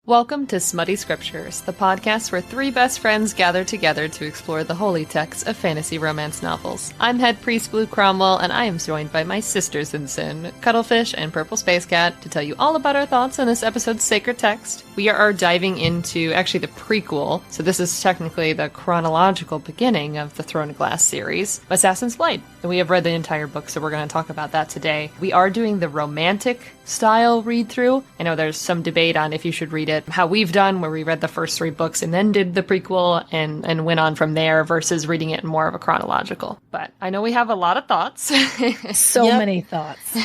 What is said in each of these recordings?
Welcome to Smutty Scriptures, the podcast where three best friends gather together to explore the holy texts of fantasy romance novels. I'm Head Priest Blue Cromwell, and I am joined by my sisters in sin, Cuddlefish and Purple Space Cat, to tell you all about our thoughts on this episode's sacred text. We are diving into, actually, the prequel, so this is technically the chronological beginning of the Throne of Glass series, Assassin's Blade. And we have read the entire book, so we're going to talk about that today. We are doing the romantic style read-through. I know there's some debate on if you should read it how we've done, where we read the first three books and then did the prequel and went on from there, versus reading it in more of a chronological. But I know we have a lot of thoughts. So many thoughts.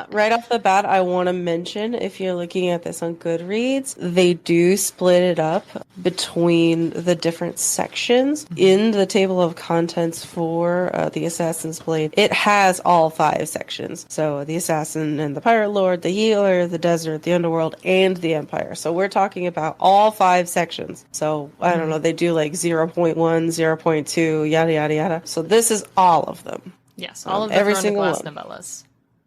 Right off the bat, I want to mention, if you're looking at this on Goodreads, they do split it up between the different sections. In the table of contents for the Assassin's Blade, it has all 5 sections. So the Assassin and the Pirate Lord, the Healer, the Desert, the Underworld, and the Empire. So we're talking about all 5 sections. So I don't know, they do like 0.1, 0.2, yada, yada, yada. So this is all of them. Yes, all of the every Throne of single Glass one. novellas.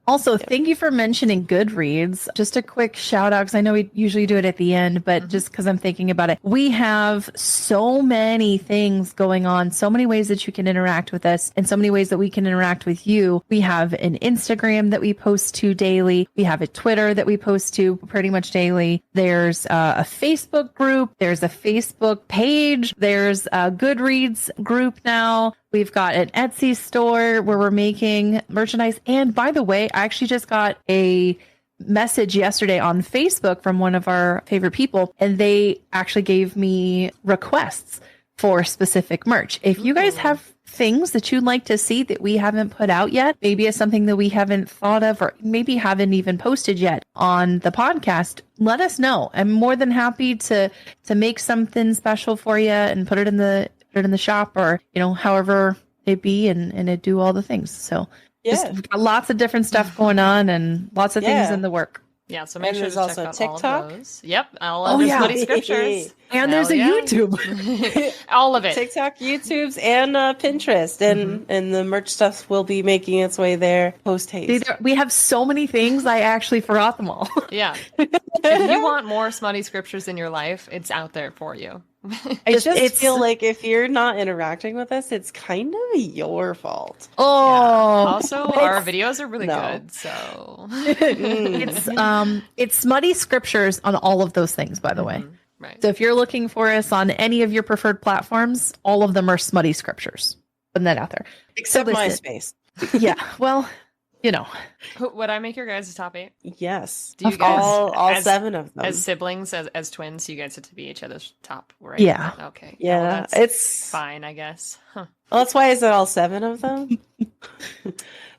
Also, thank you for mentioning Goodreads. Just a quick shout out, because I know we usually do it at the end, but just because I'm thinking about it, we have so many things going on, so many ways that you can interact with us, and so many ways that we can interact with you. We have an Instagram that we post to daily. We have a Twitter that we post to pretty much daily. There's a Facebook group. There's a Facebook page. There's a Goodreads group now. We've got an Etsy store where we're making merchandise. And by the way, I actually just got a message yesterday on Facebook from one of our favorite people, and they actually gave me requests for specific merch. If you guys have things that you'd like to see that we haven't put out yet, maybe it's something that we haven't thought of or maybe haven't even posted yet on the podcast, let us know. I'm more than happy to make something special for you and put it in the shop, or however it be, and it do all the things. So we've got lots of different stuff going on and lots of things in the work. Yeah, so make sure to check also out TikTok. all of those. Yep, all of the Smutty Scriptures. And there's a YouTube. All of it. TikTok, YouTubes, and Pinterest, and the merch stuff will be making its way there post haste. We have so many things, I actually forgot them all. Yeah. If you want more Smutty Scriptures in your life, it's out there for you. I just feel like if you're not interacting with us, it's kind of your fault. Oh, yeah. Also, our videos are really good, so it's Smutty Scriptures on all of those things, by the way. Right. So if you're looking for us on any of your preferred platforms, all of them are Smutty Scriptures. Putting that out there, except MySpace. Yeah, well, Would I make your guys' top 8? Yes. Do you guys all 7 of them as siblings, as twins? You guys have to be each other's top, right? Yeah. Okay. Yeah, well, it's fine, I guess. Huh. Well, that's why is it all 7 of them?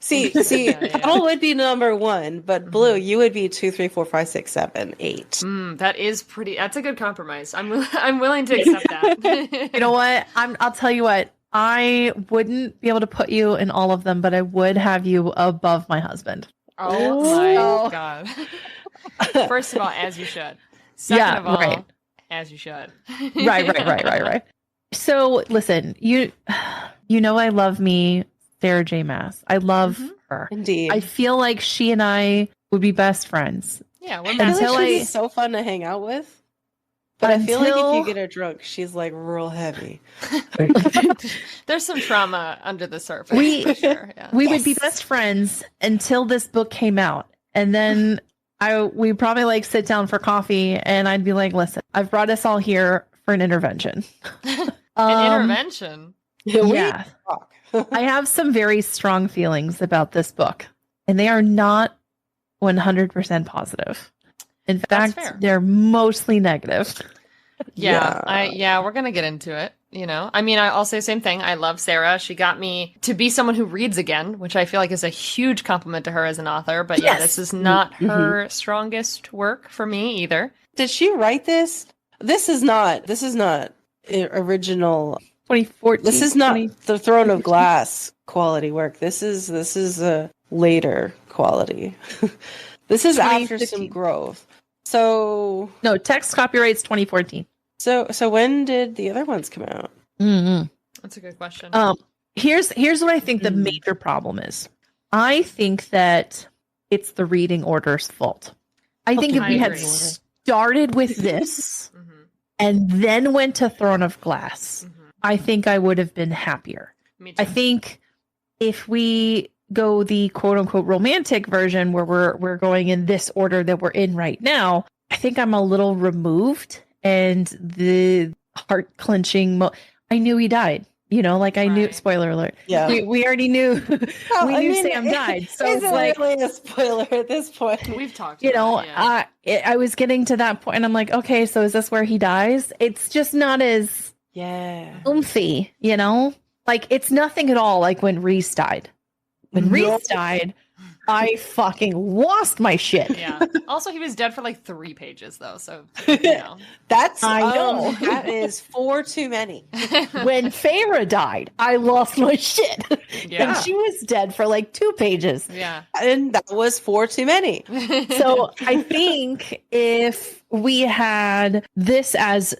See, Cuddle would be number 1, but Blue, you would be 2, 3, 4, 5, 6, 7, 8. That is pretty. That's a good compromise. I'm willing to accept that. You know what? I'll tell you what. I wouldn't be able to put you in all of them, but I would have you above my husband. Oh my God. First of all, as you should. Second of all, as you should. Right. So listen, you know I love me Sarah J. Maas. I love her. Indeed. I feel like she and I would be best friends. Yeah, I feel like she's so fun to hang out with. But I feel like if you get her drunk, she's like real heavy. There's some trauma under the surface. For sure. Yeah. We would be best friends until this book came out. And then we probably sit down for coffee and I'd be like, listen, I've brought us all here for an intervention. An intervention? Yeah. I have some very strong feelings about this book, and they are not 100% positive. In fact, they're mostly negative. Yeah, we're going to get into it, I mean, I'll say the same thing. I love Sarah. She got me to be someone who reads again, which I feel like is a huge compliment to her as an author. But this is not her strongest work for me either. Did she write this? This is not original 2014. This is not the Throne of Glass quality work. This is a later quality. This is after some growth. So no, text copyright's 2014. So when did the other ones come out? That's a good question. Here's what I think the major problem is. I think that it's the reading order's fault. I think if we had started with this and then went to Throne of Glass, I think I would have been happier. Me too. I think if we go the quote unquote romantic version where we're going in this order that we're in right now, I think I'm a little removed, and the heart clenching. I knew he died. You know, like I knew. Spoiler alert. Yeah, we already knew. We knew Sam died. So it's like really a spoiler at this point. We've talked. You know, about it, I was getting to that point, and I'm like, okay, so is this where he dies? It's just not as oomphy. You know, like it's nothing at all like when Reese died. When Reese died, I fucking lost my shit. Yeah. Also, he was dead for like 3 pages, though. So, you know. I know. That is 4 too many. When Feyre died, I lost my shit. Yeah. And she was dead for like 2 pages. Yeah. And that was 4 too many. So I think if we had this as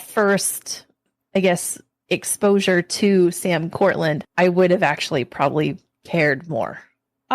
first, I guess, exposure to Sam Cortland, I would have actually probably cared more.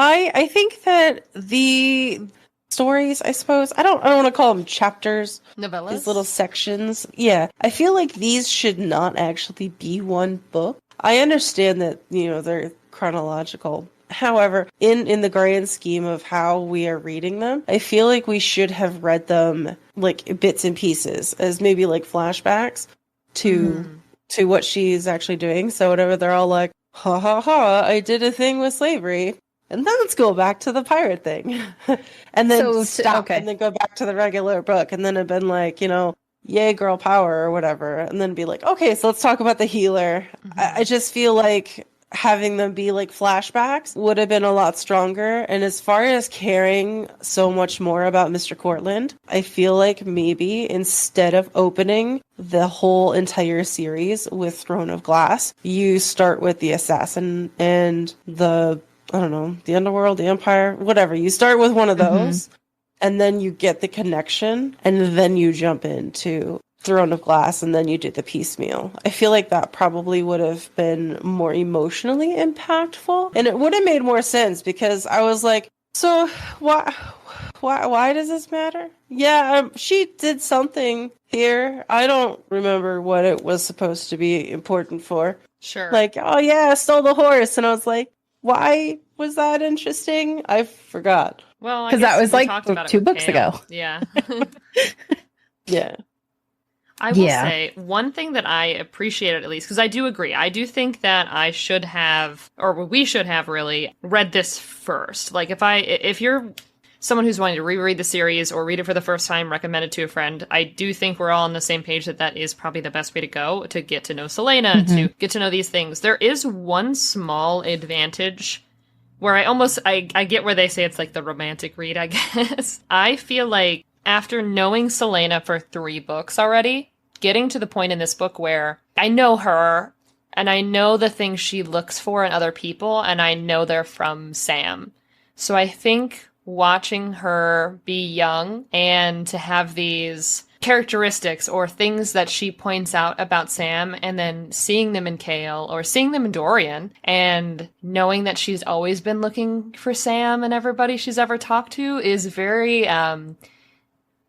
I think that the stories, I suppose, I don't want to call them chapters, Novellas, these little sections. Yeah, I feel like these should not actually be one book. I understand that, you know, they're chronological. However, in the grand scheme of how we are reading them, I feel like we should have read them like bits and pieces as maybe like flashbacks to what she's actually doing. So whatever, they're all like, ha ha ha, I did a thing with slavery. And then let's go back to the pirate thing. And then stop and then go back to the regular book. And then have been like, you know, yay, girl power or whatever. And then be like, okay, so let's talk about the healer. I just feel like having them be like flashbacks would have been a lot stronger. And as far as caring so much more about Mr. Cortland, I feel like maybe instead of opening the whole entire series with Throne of Glass, you start with the assassin and the, I don't know, the underworld, the empire, whatever. You start with one of those and then you get the connection and then you jump into Throne of Glass and then you do the piecemeal. I feel like that probably would have been more emotionally impactful and it would have made more sense because I was like, so why does this matter? Yeah, she did something here. I don't remember what it was supposed to be important for. Sure. Like, oh yeah, I stole the horse. And I was like, why was that interesting? I forgot. Well, because that was like 2 books ago. Yeah. Yeah. I will say one thing that I appreciated, at least, because I do agree. I do think that I should have, or we should have really read this first. Like if you're someone who's wanting to reread the series or read it for the first time, recommend it to a friend, I do think we're all on the same page that is probably the best way to go to get to know Celeana, to get to know these things. There is one small advantage where I get where they say it's like the romantic read, I guess. I feel like after knowing Celeana for 3 books already, getting to the point in this book where I know her and I know the things she looks for in other people and I know they're from Sam. So I think watching her be young and to have these characteristics or things that she points out about Sam and then seeing them in Kale or seeing them in Dorian and knowing that she's always been looking for Sam and everybody she's ever talked to is very,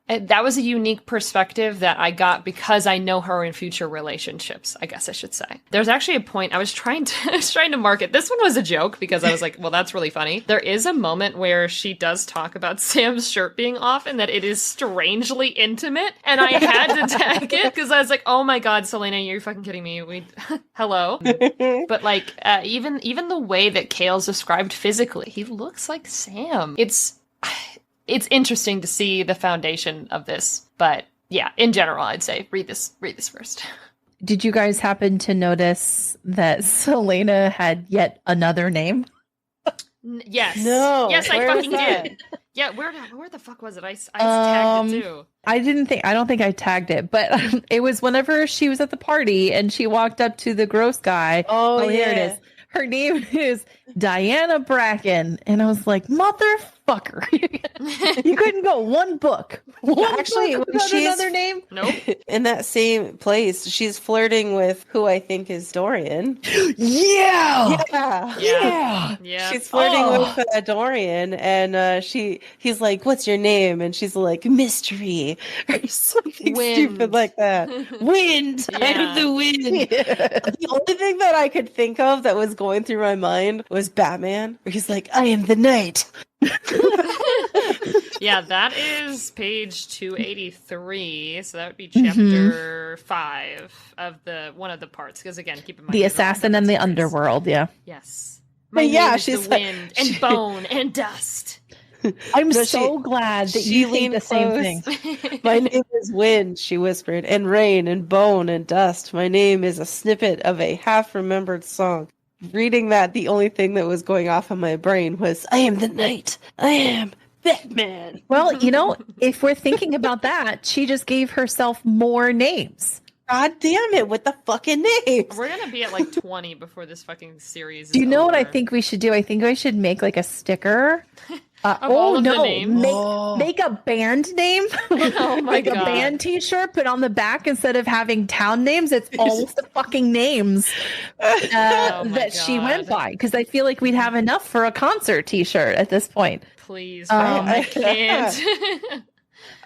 that was a unique perspective that I got because I know her in future relationships, I guess I should say. There's actually a point I was trying to market. This one was a joke because I was like, well, that's really funny. There is a moment where she does talk about Sam's shirt being off and that it is strangely intimate. And I had to tag it because I was like, oh my God, Celeana, you're fucking kidding me. Hello. But like, even the way that Kale's described physically, he looks like Sam. It's interesting to see the foundation of this, but yeah, in general, I'd say read this first. Did you guys happen to notice that Celeana had yet another name? Yes. No. Yes, I fucking did. Yeah, where the fuck was it? I tagged it too. I don't think I tagged it, but it was whenever she was at the party and she walked up to the gross guy. Oh, here it is. Her name is Diana Bracken. And I was like, motherfucker. motherfucker. You couldn't go one book. Actually, book when without she's another name. Nope. in that same place, she's flirting with who I think is Dorian. Yeah. Yeah. Yeah. She's flirting Oh. with Dorian, and he's like, "What's your name?" And she's like, "Mystery," or something Wind. stupid like that. Wind. I Yeah. am the wind. The only thing that I could think of that was going through my mind was Batman, where he's like, "I am the night." Yeah, that is page 283. So that would be chapter 5 of one of the parts. Because again, keep in mind The assassin and the series. underworld. Yeah. Yes. But My yeah, name is she's the like- wind and bone and dust. I'm No, so she- glad that she you think leaned the same close. thing. My name is Wind, she whispered, and rain and bone and dust. My name is a snippet of a half-remembered song. Reading that, the only thing that was going off in my brain was, I am the night. I am Batman. Well, if we're thinking about that, she just gave herself more names. God damn it, with the fucking names. We're going to be at like 20 before this fucking series is Do you know what I over. think we should do? I think I should make like a sticker. all of the names? Make a band name. Oh my like God. a band t-shirt, but on the back, instead of having town names, it's all the fucking names Oh my that she went God. by. Because I feel like we'd have enough for a concert t-shirt at this point. Please. I I can't.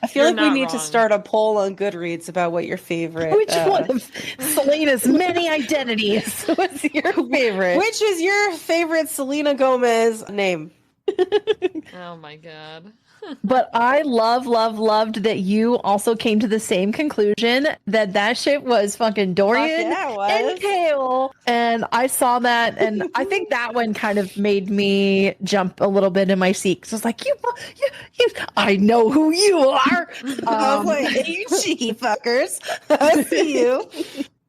I feel You're like we not need to wrong. start a poll on Goodreads about what your favorite... Which one of Celena's many identities was your favorite? Which is your favorite Selena Gomez name? Oh my God. But I loved that you also came to the same conclusion that shit was fucking Dorian yeah, it and was. Kale. And I saw that, and I think that one kind of made me jump a little bit in my seat. 'Cause I was like, you, I know who you are. I was like, hey, you cheeky fuckers. I see you.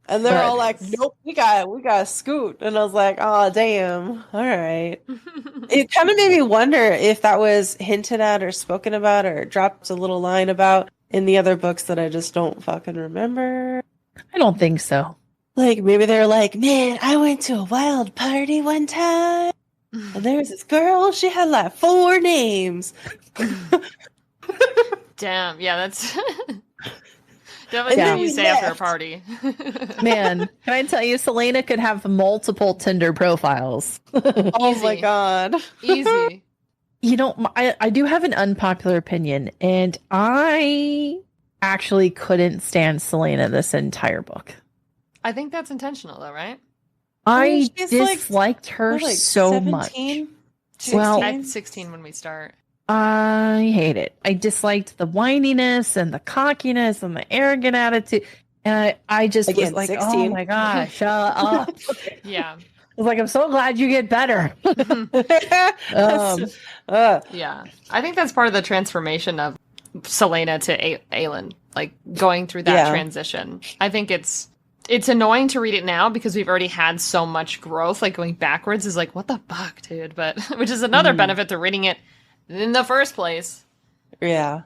And they're all like, nope, we got Scoot. And I was like, oh, damn. All right. It kind of made me wonder if that was hinted at or spoken about or dropped a little line about in the other books that I just don't fucking remember. I don't think so. Like, maybe they're like, man, I went to a wild party one time. And there was this girl, she had like 4 names. Damn. Yeah, that's definitely And then something you we say after a left. party. Man, can I tell you, Selena could have multiple Tinder profiles. Oh my Easy. God. Easy. I do have an unpopular opinion, and I actually couldn't stand Selena this entire book. I think that's intentional, though, right? I She's like- disliked her Like so 17? much. She's Well- at 16 when we start. I hate it. I disliked the whininess and the cockiness and the arrogant attitude. And I just was Again, like, 16. oh my gosh, shut up. I Yeah. was like, I'm so glad you get better. Yeah. I think that's part of the transformation of Celeana to Aelin, like going through that Yeah. transition. I think it's annoying to read it now because we've already had so much growth. Like going backwards is like, what the fuck, dude? But which is another benefit to reading it in the first place. Yeah.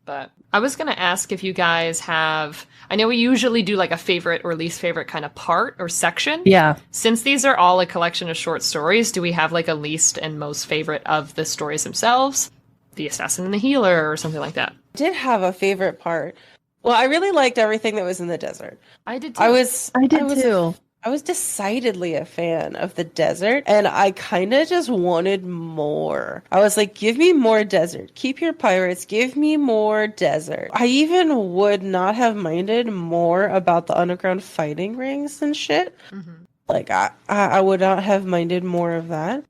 But I was going to ask if you guys have, I know we usually do like a favorite or least favorite kind of part or section. Yeah. Since these are all a collection of short stories, do we have like a least and most favorite of the stories themselves? The Assassin and the Healer or something like that? Did have a favorite part. Well, I really liked everything that was in the desert. I did too. I did too. I was decidedly a fan of the desert, and I kind of just wanted more. I was like, give me more desert. Keep your pirates. Give me more desert. I even would not have minded more about the underground fighting rings and shit. Mhm. Like, I would not have minded more of that.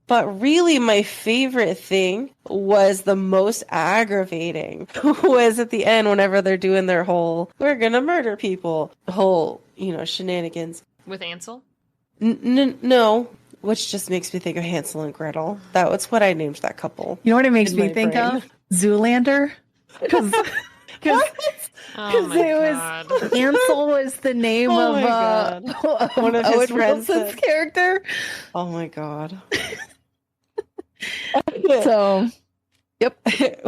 But really, my favorite thing was the most aggravating was at the end whenever they're doing their whole, we're gonna murder people, whole, shenanigans. With Ansel? No, which just makes me think of Hansel and Gretel. That's what I named that couple. You know what it makes In me my think brain. of? Zoolander. Because Oh my it was god. Ansel was the name Oh of my God. One of his Owen friends Wilson's said- character. Oh my god. So, yep.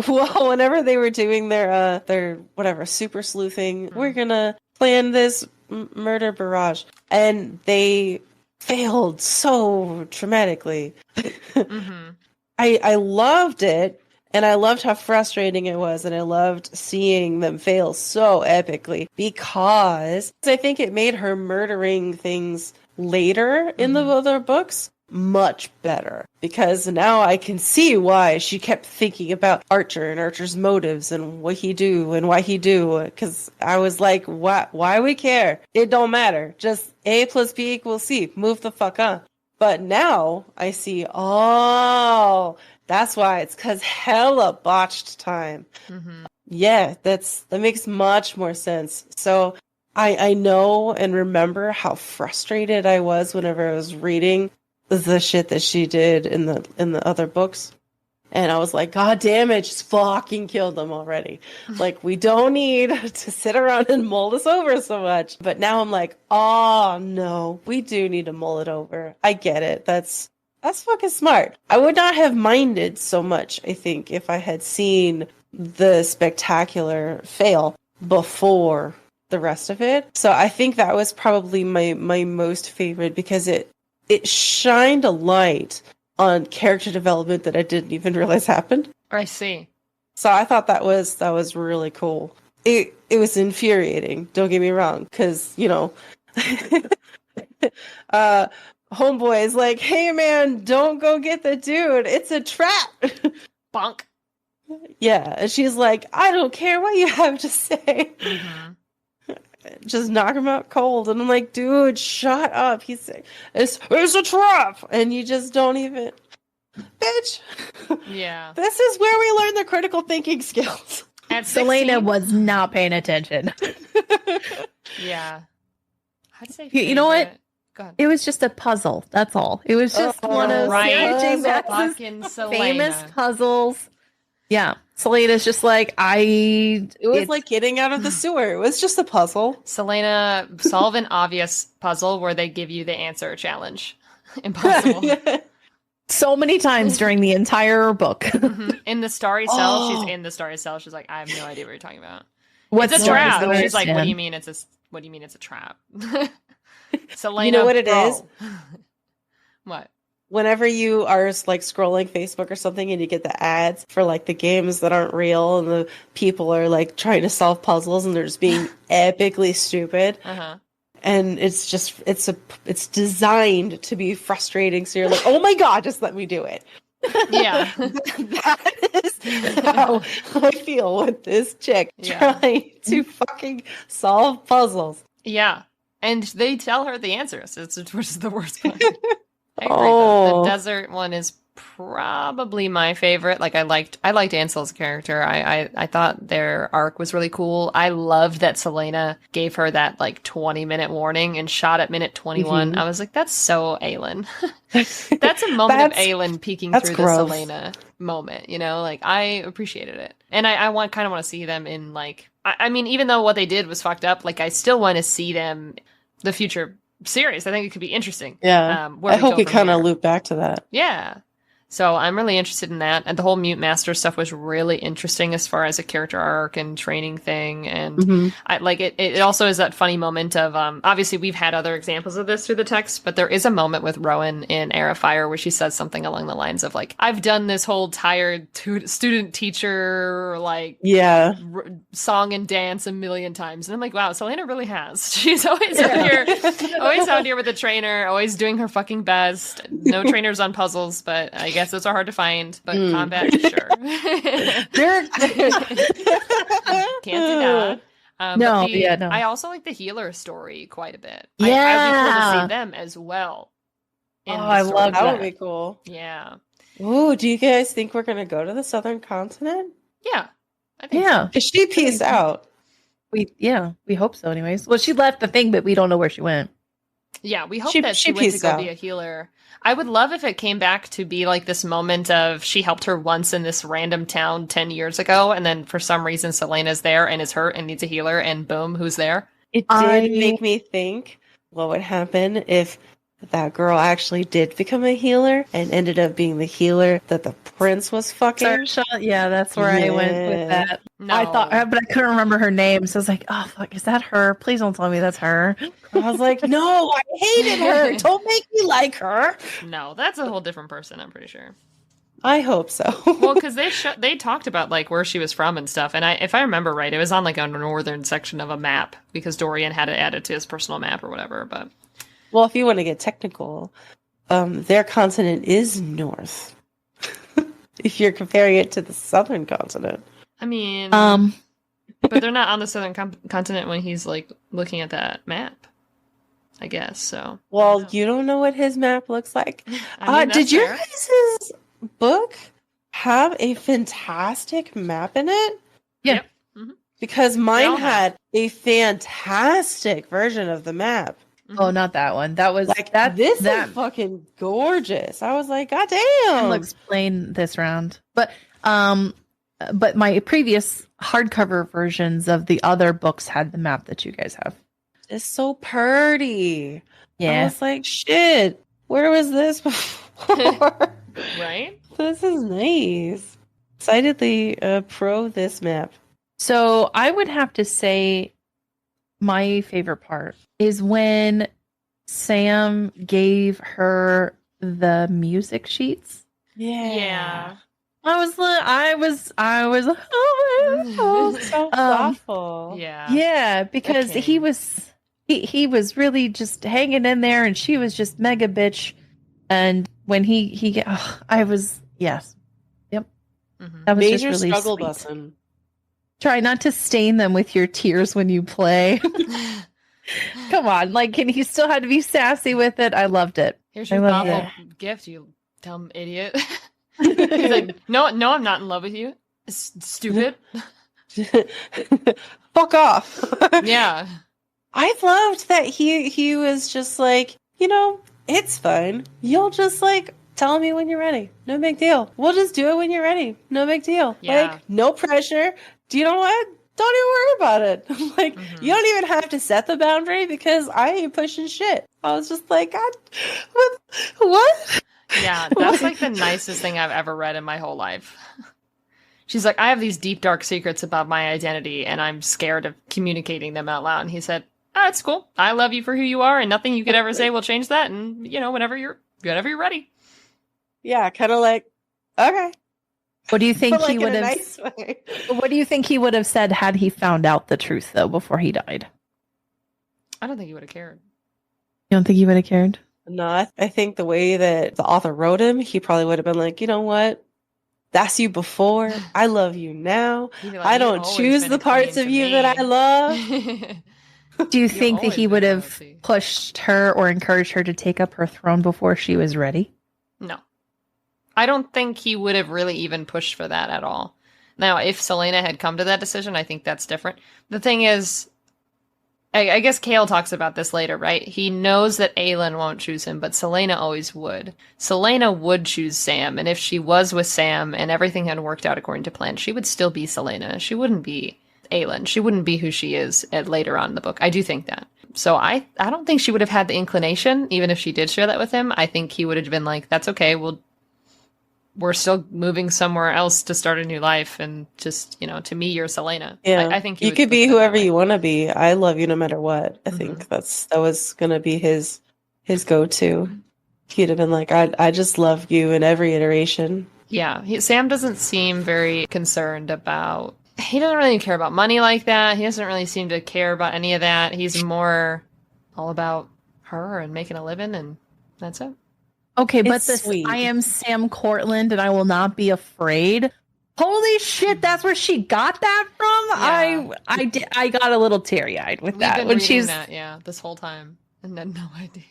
Well, whenever they were doing their whatever super sleuthing, we're gonna plan this murder barrage, and they failed so dramatically. Mm-hmm. I loved it, and I loved how frustrating it was, and I loved seeing them fail so epically because I think it made her murdering things later in the other books much better, because now I can see why she kept thinking about Archer and Archer's motives and what he do and why he do, because I was like, why we care? It don't matter. Just A plus B equals C. Move the fuck on. But now I see, oh, that's why. It's because hella botched time. Yeah, that makes much more sense. So I know and remember how frustrated I was whenever I was reading the shit that she did in the other books. And I was like, God damn it, just fucking kill them already. Like, we don't need to sit around and mull this over so much. But now I'm like, oh no, we do need to mull it over. I get it. That's fucking smart. I would not have minded so much, I think, if I had seen the spectacular fail before the rest of it. So I think that was probably my most favorite, because it shined a light on character development that I didn't even realize happened. I see. So I thought that was really cool. It was infuriating, don't get me wrong, because, you know, homeboy is like, hey man, don't go get the dude. It's a trap. Bonk. Yeah. And she's like, I don't care what you have to say. Just knock him out cold. And I'm like, dude, shut up. He's saying, it's a trap. And you just don't even, bitch. Yeah. This is where we learn the critical thinking skills. At Celeana 16? was not paying attention. Yeah. I'd say You know what? favorite. Go ahead. It was just a puzzle. That's all. It was just one of right. Sarah J. Maas's Fucking Celeana. famous puzzles. Yeah. Celeana's just like, It was like getting out of the sewer. It was just a puzzle. Celeana, solve an obvious puzzle where they give you the answer challenge. Impossible. so many times during the entire book. In the starry cell, she's in the starry cell. She's like, I have no idea what you're talking about. What's It's a stories? trap. Don't She's like, what do understand. you mean it's a trap? Celeana, You know what it is? What? Whenever you are like scrolling Facebook or something and you get the ads for like the games that aren't real and the people are like trying to solve puzzles and they're just being epically stupid. And it's just, it's designed to be frustrating. So you're like, oh my God, just let me do it. Yeah. That is how I feel with this chick trying to fucking solve puzzles. Yeah. And they tell her the answers, which is the worst part. I agree, though. The desert one is probably my favorite. Like I liked Ansel's character. I thought their arc was really cool. I loved that Celeana gave her that like 20-minute warning and shot at minute 21. I was like, that's so Aelin. That's a moment of Aelin peeking through gross. the Celeana moment, you know? Like I appreciated it. And I kind of want to see them in like I mean, even though what they did was fucked up, like I still want to see them the future series. I think it could be interesting. Yeah. Where I we hope go we from kind of there. loop back to that. Yeah. So I'm really interested in that. And the whole Mute Master stuff was really interesting as far as a character arc and training thing. And I like it. It also is that funny moment of, obviously we've had other examples of this through the text, but there is a moment with Rowan in Heir of Fire where she says something along the lines of like, I've done this whole tired student teacher, like song and dance a million times. And I'm like, wow, Celeana really has. She's always out here with a trainer, always doing her fucking best. No trainers on puzzles, but I guess those are hard to find, but combat, sure. Can't do that. No. I also like the healer story quite a bit. Yeah. I'd be cool to see them as well. I love that. that. Would be cool. Yeah. Ooh, do you guys think we're going to go to the southern continent? Yeah. I think so. Yeah. Because she peaced out. We hope so anyways. Well, she left the thing, but we don't know where she went. Yeah, we hope She that she went to peaced go out. be a healer. I would love if it came back to be like this moment of she helped her once in this random town 10 years ago, and then for some reason Celena's there and is hurt and needs a healer, and boom, who's there? It did make me think what would happen if that girl actually did become a healer and ended up being the healer that the prince was fucking. Yeah, that's where I went with that. No. I thought, but I couldn't remember her name, so I was like, "Oh fuck, is that her? Please don't tell me that's her." I was like, no, I hated her. Don't make me like her. No, that's a whole different person, I'm pretty sure. I hope so. Well, because they talked about like where she was from and stuff, and if I remember right, it was on like a northern section of a map because Dorian had it added to his personal map or whatever. But Well, if you want to get technical, their continent is north. If you're comparing it to the southern continent. I mean, but they're not on the southern continent when he's like looking at that map, I guess. So, Well, you don't know what his map looks like. I mean, Did your fair. guys' book have a fantastic map in it? Yeah. Yep. Mhm. Because They mine all had a fantastic version of the map. Oh, not that one. That was Like that. this that is fucking gorgeous. I was like, God I'll damn. explain this round. But my previous hardcover versions of the other books had the map that you guys have. It's so pretty. I Yeah. was like, shit, where was this before? Right? This is nice. Excitedly pro this map. So I would have to say my favorite part is when Sam gave her the music sheets. Yeah. I was So thoughtful. Yeah. yeah, because Okay. he was really just hanging in there, and she was just mega bitch. And when I was yes, Mhm. that was Major just really struggle sweet. bussin'. Try not to stain them with your tears when you play. Come on, like, can he still had to be sassy with it? I loved it. Here's I your love thoughtful gift, you dumb idiot. He's like, no, I'm not in love with you. Stupid. Fuck off. Yeah. I've loved that he was just like, it's fine. You'll just like tell me when you're ready. No big deal. We'll just do it when you're ready. No big deal. Yeah. Like, no pressure. Do you know what? Don't even worry about it. Like, Mhm. you don't even have to set the boundary because I ain't pushing shit. I was just like, God, what? Yeah, that's like the nicest thing I've ever read in my whole life. She's like, I have these deep, dark secrets about my identity, and I'm scared of communicating them out loud. And he said, it's cool. I love you for who you are, and nothing you could ever say will change that. And, whenever you're ready. Yeah, kind of like, okay. What do you think But like he would in a have? nice way. What do you think he would have said had he found out the truth though before he died? I don't think he would have cared. You don't think he would have cared? No, I think the way that the author wrote him, he probably would have been like, you know what? That's you before. I love you now. He'd be like, I "You've don't always choose been the a parts queen of to you me." that I love. Do you You've think that always he been would have royalty. pushed her or encouraged her to take up her throne before she was ready? No. I don't think he would have really even pushed for that at all. Now, if Celeana had come to that decision, I think that's different. The thing is, I guess Kale talks about this later, right? He knows that Aelin won't choose him, but Celeana always would. Celeana would choose Sam, and if she was with Sam and everything had worked out according to plan, she would still be Celeana. She wouldn't be Aelin. She wouldn't be who she is later on in the book. I do think that. So I don't think she would have had the inclination, even if she did share that with him. I think he would have been like, that's okay, we're still moving somewhere else to start a new life, and just, to me, you're Celeana. Yeah, I think you would could put be it that whoever way. you want to be. I love you no matter what. I Mhm. think that was gonna be his go-to. He'd have been like, I just love you in every iteration. Yeah, Sam doesn't seem very concerned about. He doesn't really care about money like that. He doesn't really seem to care about any of that. He's more all about her and making a living, and that's it. Okay, but It's this sweet. I am Sam Cortland and I will not be afraid. Holy shit, that's where she got that from? Yeah. I got a little teary-eyed with We've that been when reading she's that, this whole time, and then no idea.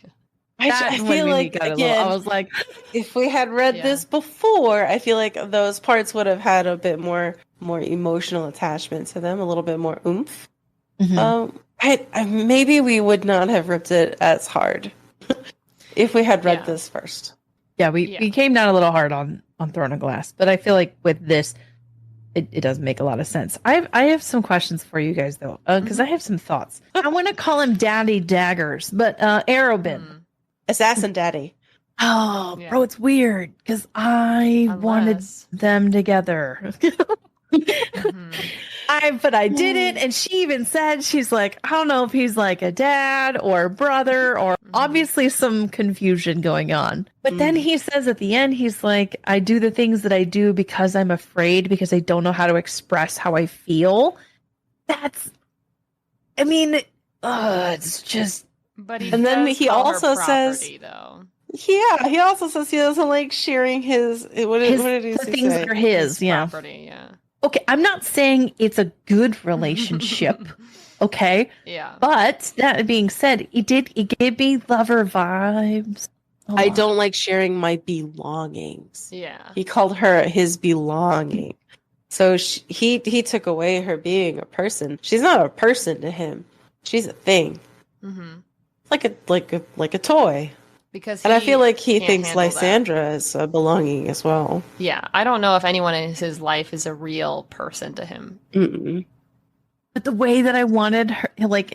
that I one feel made me like got a again, little, I was like, if we had read Yeah. this before, I feel like those parts would have had a bit more emotional attachment to them, a little bit more oomph. mhm. I maybe we would not have ripped it as hard if we had read Yeah. this first. Yeah, we came down a little hard on Throne of Glass, but I feel like with this, it does make a lot of sense. I have some questions for you guys though, because I have some thoughts. I want to call him Daddy Daggers, but Arobynn. Hmm. Assassin Daddy. Oh, Yeah. bro, it's weird because I wanted Unless- them together. But I didn't. And she even said, she's like, I don't know if he's like a dad or brother or obviously some confusion going on. But then he says at the end, he's like, I do the things that I do because I'm afraid, because I don't know how to express how I feel. It's just. But he and then he also says, though. Yeah, he also says he doesn't like sharing his. What did he the say? Things that are his property, yeah. Okay, I'm not saying it's a good relationship. Okay. Yeah. But that being said, it gave me lover vibes. I don't like sharing my belongings. Yeah. He called her his belonging. So he took away her being a person. She's not a person to him. She's a thing. Mm-hmm. Like a toy. Because I feel like he thinks handle Lysandra is a belonging as well. Yeah, I don't know if anyone in his life is a real person to him. Mm-mm. But the way that I wanted her,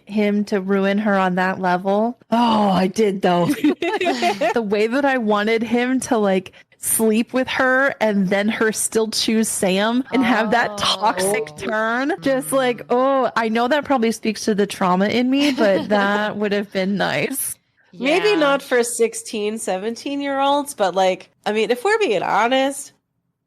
him to ruin her on that level. Oh, I did though. The way that I wanted him to sleep with her and then her still choose Sam and have that toxic turn. Just I know that probably speaks to the trauma in me, but that would have been nice. Yeah. Maybe not for 16, 17-year-olds, but if we're being honest,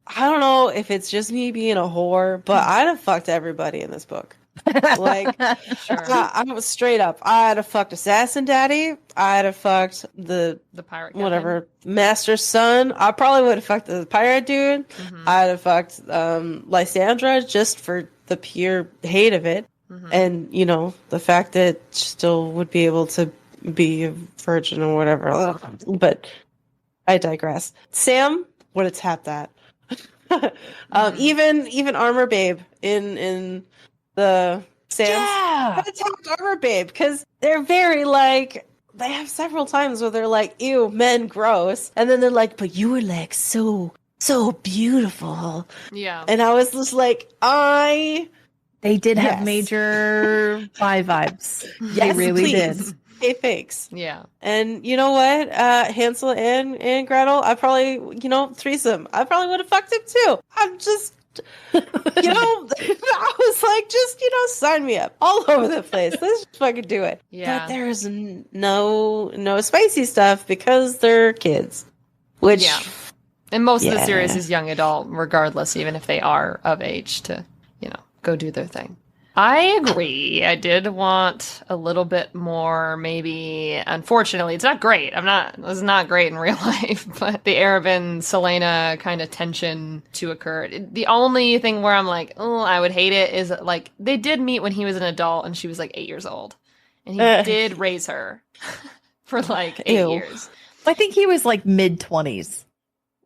I don't know if it's just me being a whore, but I'd have fucked everybody in this book. Sure. I'm straight up. I'd have fucked Assassin Daddy. I'd have fucked the pirate captain. Whatever Master's son. I probably would have fucked the pirate dude. Mm-hmm. I'd have fucked Lysandra just for the pure hate of it, and the fact that she still would be able to be a virgin or whatever. But I digress. Sam would have tapped that. Even Armor Babe in the Sam's would have tapped Armor Babe, because they're very they have several times where they're like, ew, men gross, and then they're like, but you were so beautiful. Yeah. And I was just they did have major vibes. Yes, they really please. did. Fakes. Yeah. And you know what? Hansel and Gretel, I probably, threesome. I probably would have fucked him too. I'm just, I was just, sign me up all over the place. Let's just fucking do it. Yeah. But there's no spicy stuff because they're kids. Which. Yeah. And most of the series is young adult, regardless, even if they are of age to, go do their thing. I agree. I did want a little bit more, maybe. Unfortunately, it's not great. It's not great in real life, but the Arobynn Celeana kind of tension to occur. The only thing where I'm I would hate it is they did meet when he was an adult and she was 8 years old. And he did raise her for 8 years. I think he was mid-20s.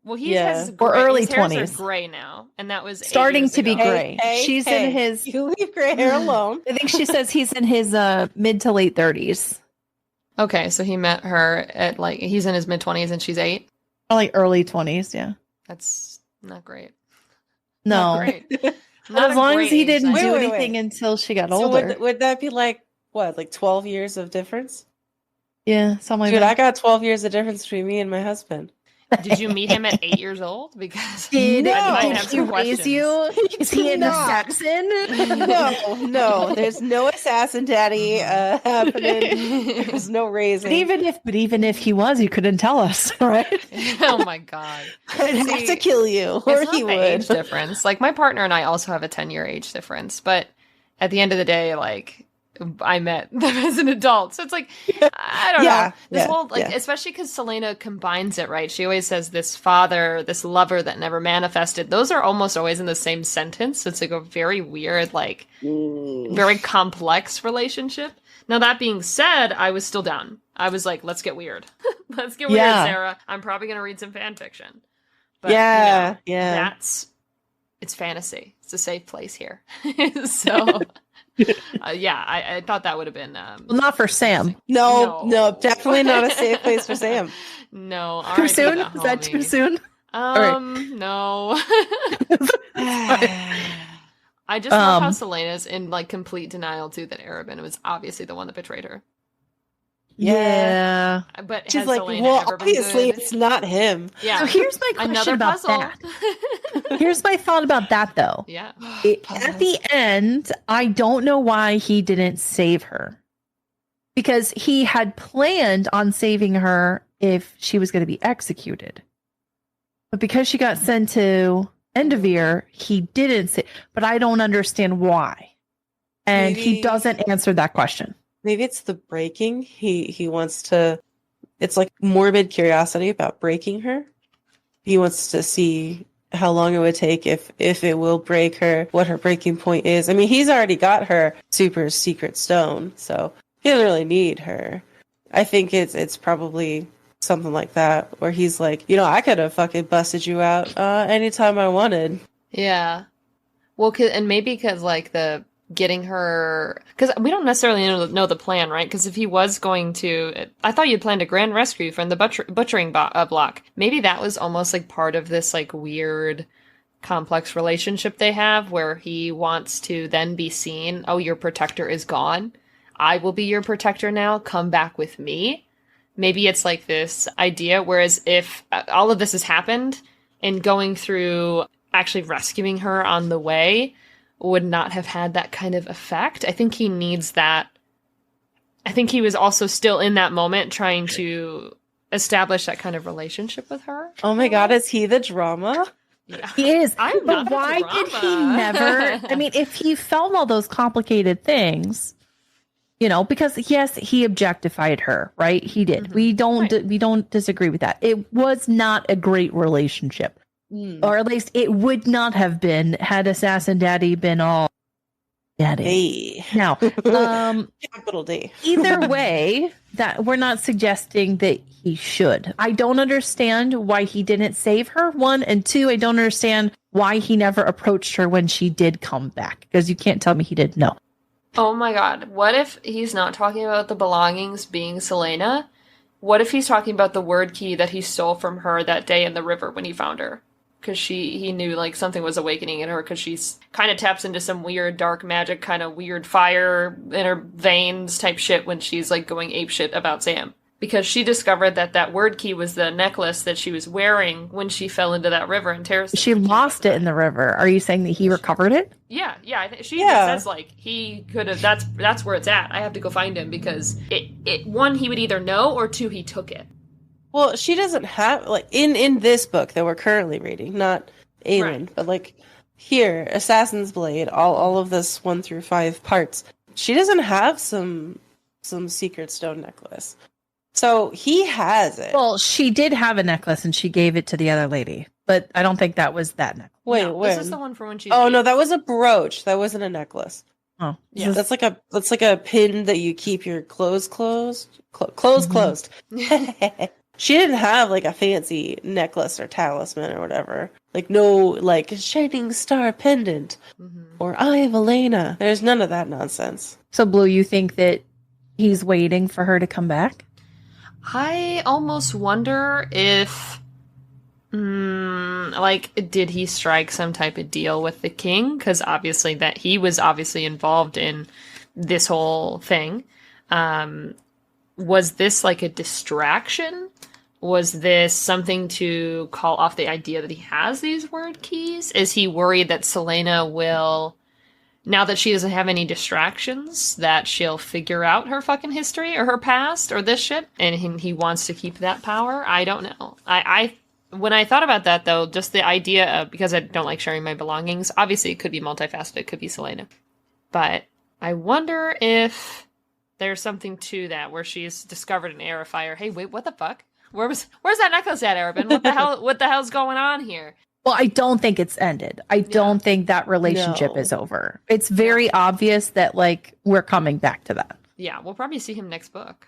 Well, he has or early his hairs 20s. Are gray now, and that was starting to be gray. She's in his. You leave gray hair alone. I think she says he's in his mid to late 30s. Okay, so he met her at he's in his mid 20s and she's 8. Probably early 20s. Yeah, that's not great. No, not great. Not as long as he didn't do anything until she got older. Would that be 12 years of difference? Yeah, something like that. Dude, I got 12 years of difference between me and my husband. Did you meet him at 8 years old? Because did he raise you? Is he an assassin? No. There's no assassin daddy happening. There's no raising. But even if he was, you couldn't tell us, right? Oh my god! I'd have to kill you, or he would. Age difference. My partner and I also have a 10-year age difference, but at the end of the day, I met them as an adult. So it's I don't know. This whole, especially because Celeana combines it, right? She always says this father, this lover that never manifested. Those are almost always in the same sentence. So it's a very weird, very complex relationship. Now, that being said, I was still down. I was let's get weird. Let's get weird, Sarah. I'm probably going to read some fan fiction. But, it's fantasy. It's a safe place here. So... I thought that would have been well, not for Sam. No, definitely not a safe place for Sam. No, too soon. Is that too soon? No. I just love how Celeana's in complete denial too that Arobynn was obviously the one that betrayed her. Yeah, but she's has Celeana ever obviously been good? It's not him. Yeah. So here's my question about puzzle. that. Here's my thought about that, though. Yeah. At the end, I don't know why he didn't save her. Because he had planned on saving her if she was going to be executed. But because she got sent to Endovir, he didn't say. But I don't understand why. And he doesn't answer that question. Maybe it's the breaking. He wants to. It's like morbid curiosity about breaking her. He wants to see how long it would take if it will break her, what her breaking point is. I mean, he's already got her super secret stone, so he doesn't really need her. I think it's probably something like that, where he's like, I could have fucking busted you out anytime I wanted. Yeah. Well, and maybe because, like, the getting her... Because we don't necessarily know the plan, right? Because if he was going to... I thought you'd planned a grand rescue from the butchering block. Maybe that was almost, like, part of this, like, weird, complex relationship they have, where he wants to then be seen, oh, your protector is gone. I will be your protector now. Come back with me. Maybe it's like this idea, whereas if all of this has happened and going through actually rescuing her on the way would not have had that kind of effect. I think he needs that. I think he was also still in that moment trying to establish that kind of relationship with her. Oh my God, is he the drama? Yeah. He is. But why did he never? I mean, if he felt all those complicated things... because yes, he objectified her, right? He did. Mm-hmm. We don't disagree with that. It was not a great relationship, or at least it would not have been had Assassin Daddy been all daddy. Hey. Now, capital D. Either way, that we're not suggesting that he should. I don't understand why he didn't save her. 1 and 2, I don't understand why he never approached her when she did come back, because you can't tell me he didn't know. Oh my God. What if he's not talking about the belongings being Celeana? What if he's talking about the word key that he stole from her that day in the river when he found her? Because he knew, like, something was awakening in her, because she kind of taps into some weird dark magic, kind of weird fire in her veins type shit when she's, like, going apeshit about Sam. Because she discovered that word key was the necklace that she was wearing when she fell into that river and Terrace. She lost it in the river. Are you saying that he recovered it? Yeah. She says, like, he could have. That's where it's at. I have to go find him because it 1, he would either know, or 2, he took it. Well, she doesn't have, like, in this book that we're currently reading, not Aelin, right, but like here, Assassin's Blade, all of this 1 through 5 parts. She doesn't have some secret stone necklace. So he has it. Well, she did have a necklace and she gave it to the other lady, but I don't think that was that necklace. Wait, this is the one for when she. Oh no, that was a brooch. That wasn't a necklace. Oh, yeah, that's like a pin that you keep your clothes closed. Closed. She didn't have like a fancy necklace or talisman or whatever. Like no like shining star pendant or Eye of Elena. There's none of that nonsense. So Blue, you think that he's waiting for her to come back? I almost wonder if, did he strike some type of deal with the king? Because obviously that he was obviously involved in this whole thing. Was this like a distraction? Was this something to call off the idea that he has these word keys? Is he worried that Celeana will, now that she doesn't have any distractions, that she'll figure out her fucking history or her past or this shit? And he wants to keep that power? I don't know. I when I thought about that, though, just the idea of, because I don't like sharing my belongings, obviously it could be multifaceted, it could be Celeana. But I wonder if there's something to that, where she's discovered an air of fire. Hey, wait, what the fuck? Where's that necklace at, Arobynn? What the hell's going on here? Well, I don't think it's ended. I don't think that relationship is over. It's very obvious that, like, we're coming back to that. Yeah, we'll probably see him next book.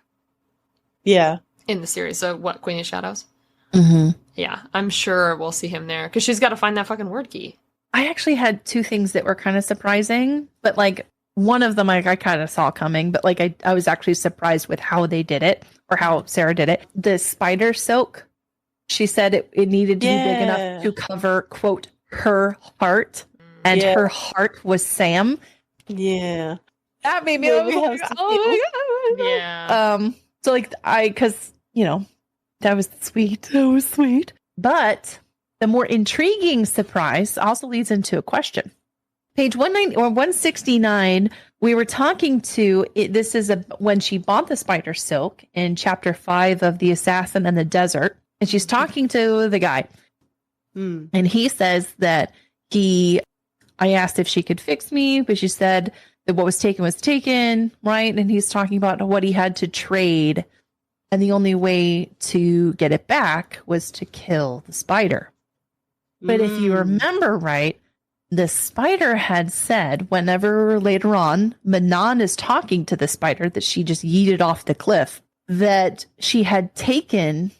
Yeah. In the series. So, what, Queen of Shadows? Mm-hmm. Yeah, I'm sure we'll see him there. Because she's got to find that fucking word key. I actually had 2 things that were kind of surprising. But, like, one of them I kind of saw coming. But, like, I was actually surprised with how they did it. Or how Sarah did it. The spider silk. She said it needed to be big enough to cover, quote, her heart. And her heart was Sam. Yeah. That made me like, oh my God. Yeah. So, like, because, that was sweet. That was sweet. But the more intriguing surprise also leads into a question. Page 169, we were talking to it. This is when she bought the spider silk in chapter 5 of The Assassin and the Desert. And she's talking to the guy. And he says that I asked if she could fix me, but she said that what was taken, right? And he's talking about what he had to trade. And the only way to get it back was to kill the spider. But if you remember right, the spider had said whenever later on Manon is talking to the spider that she just yeeted off the cliff, that she had taken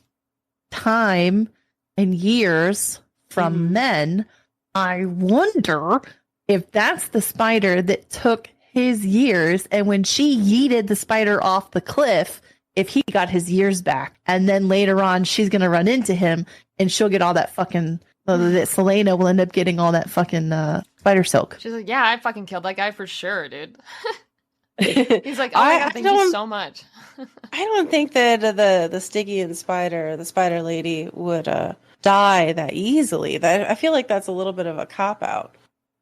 time and years from men. I wonder if that's the spider that took his years, and when she yeeted the spider off the cliff, if he got his years back, and then later on she's going to run into him and she'll get all that fucking that Celeana will end up getting all that fucking spider silk. She's like, yeah, I fucking killed that guy for sure, dude. He's like, oh my god, thank you so much. I don't think that the Stygian spider, the spider lady, would die that easily. That I feel like that's a little bit of a cop out.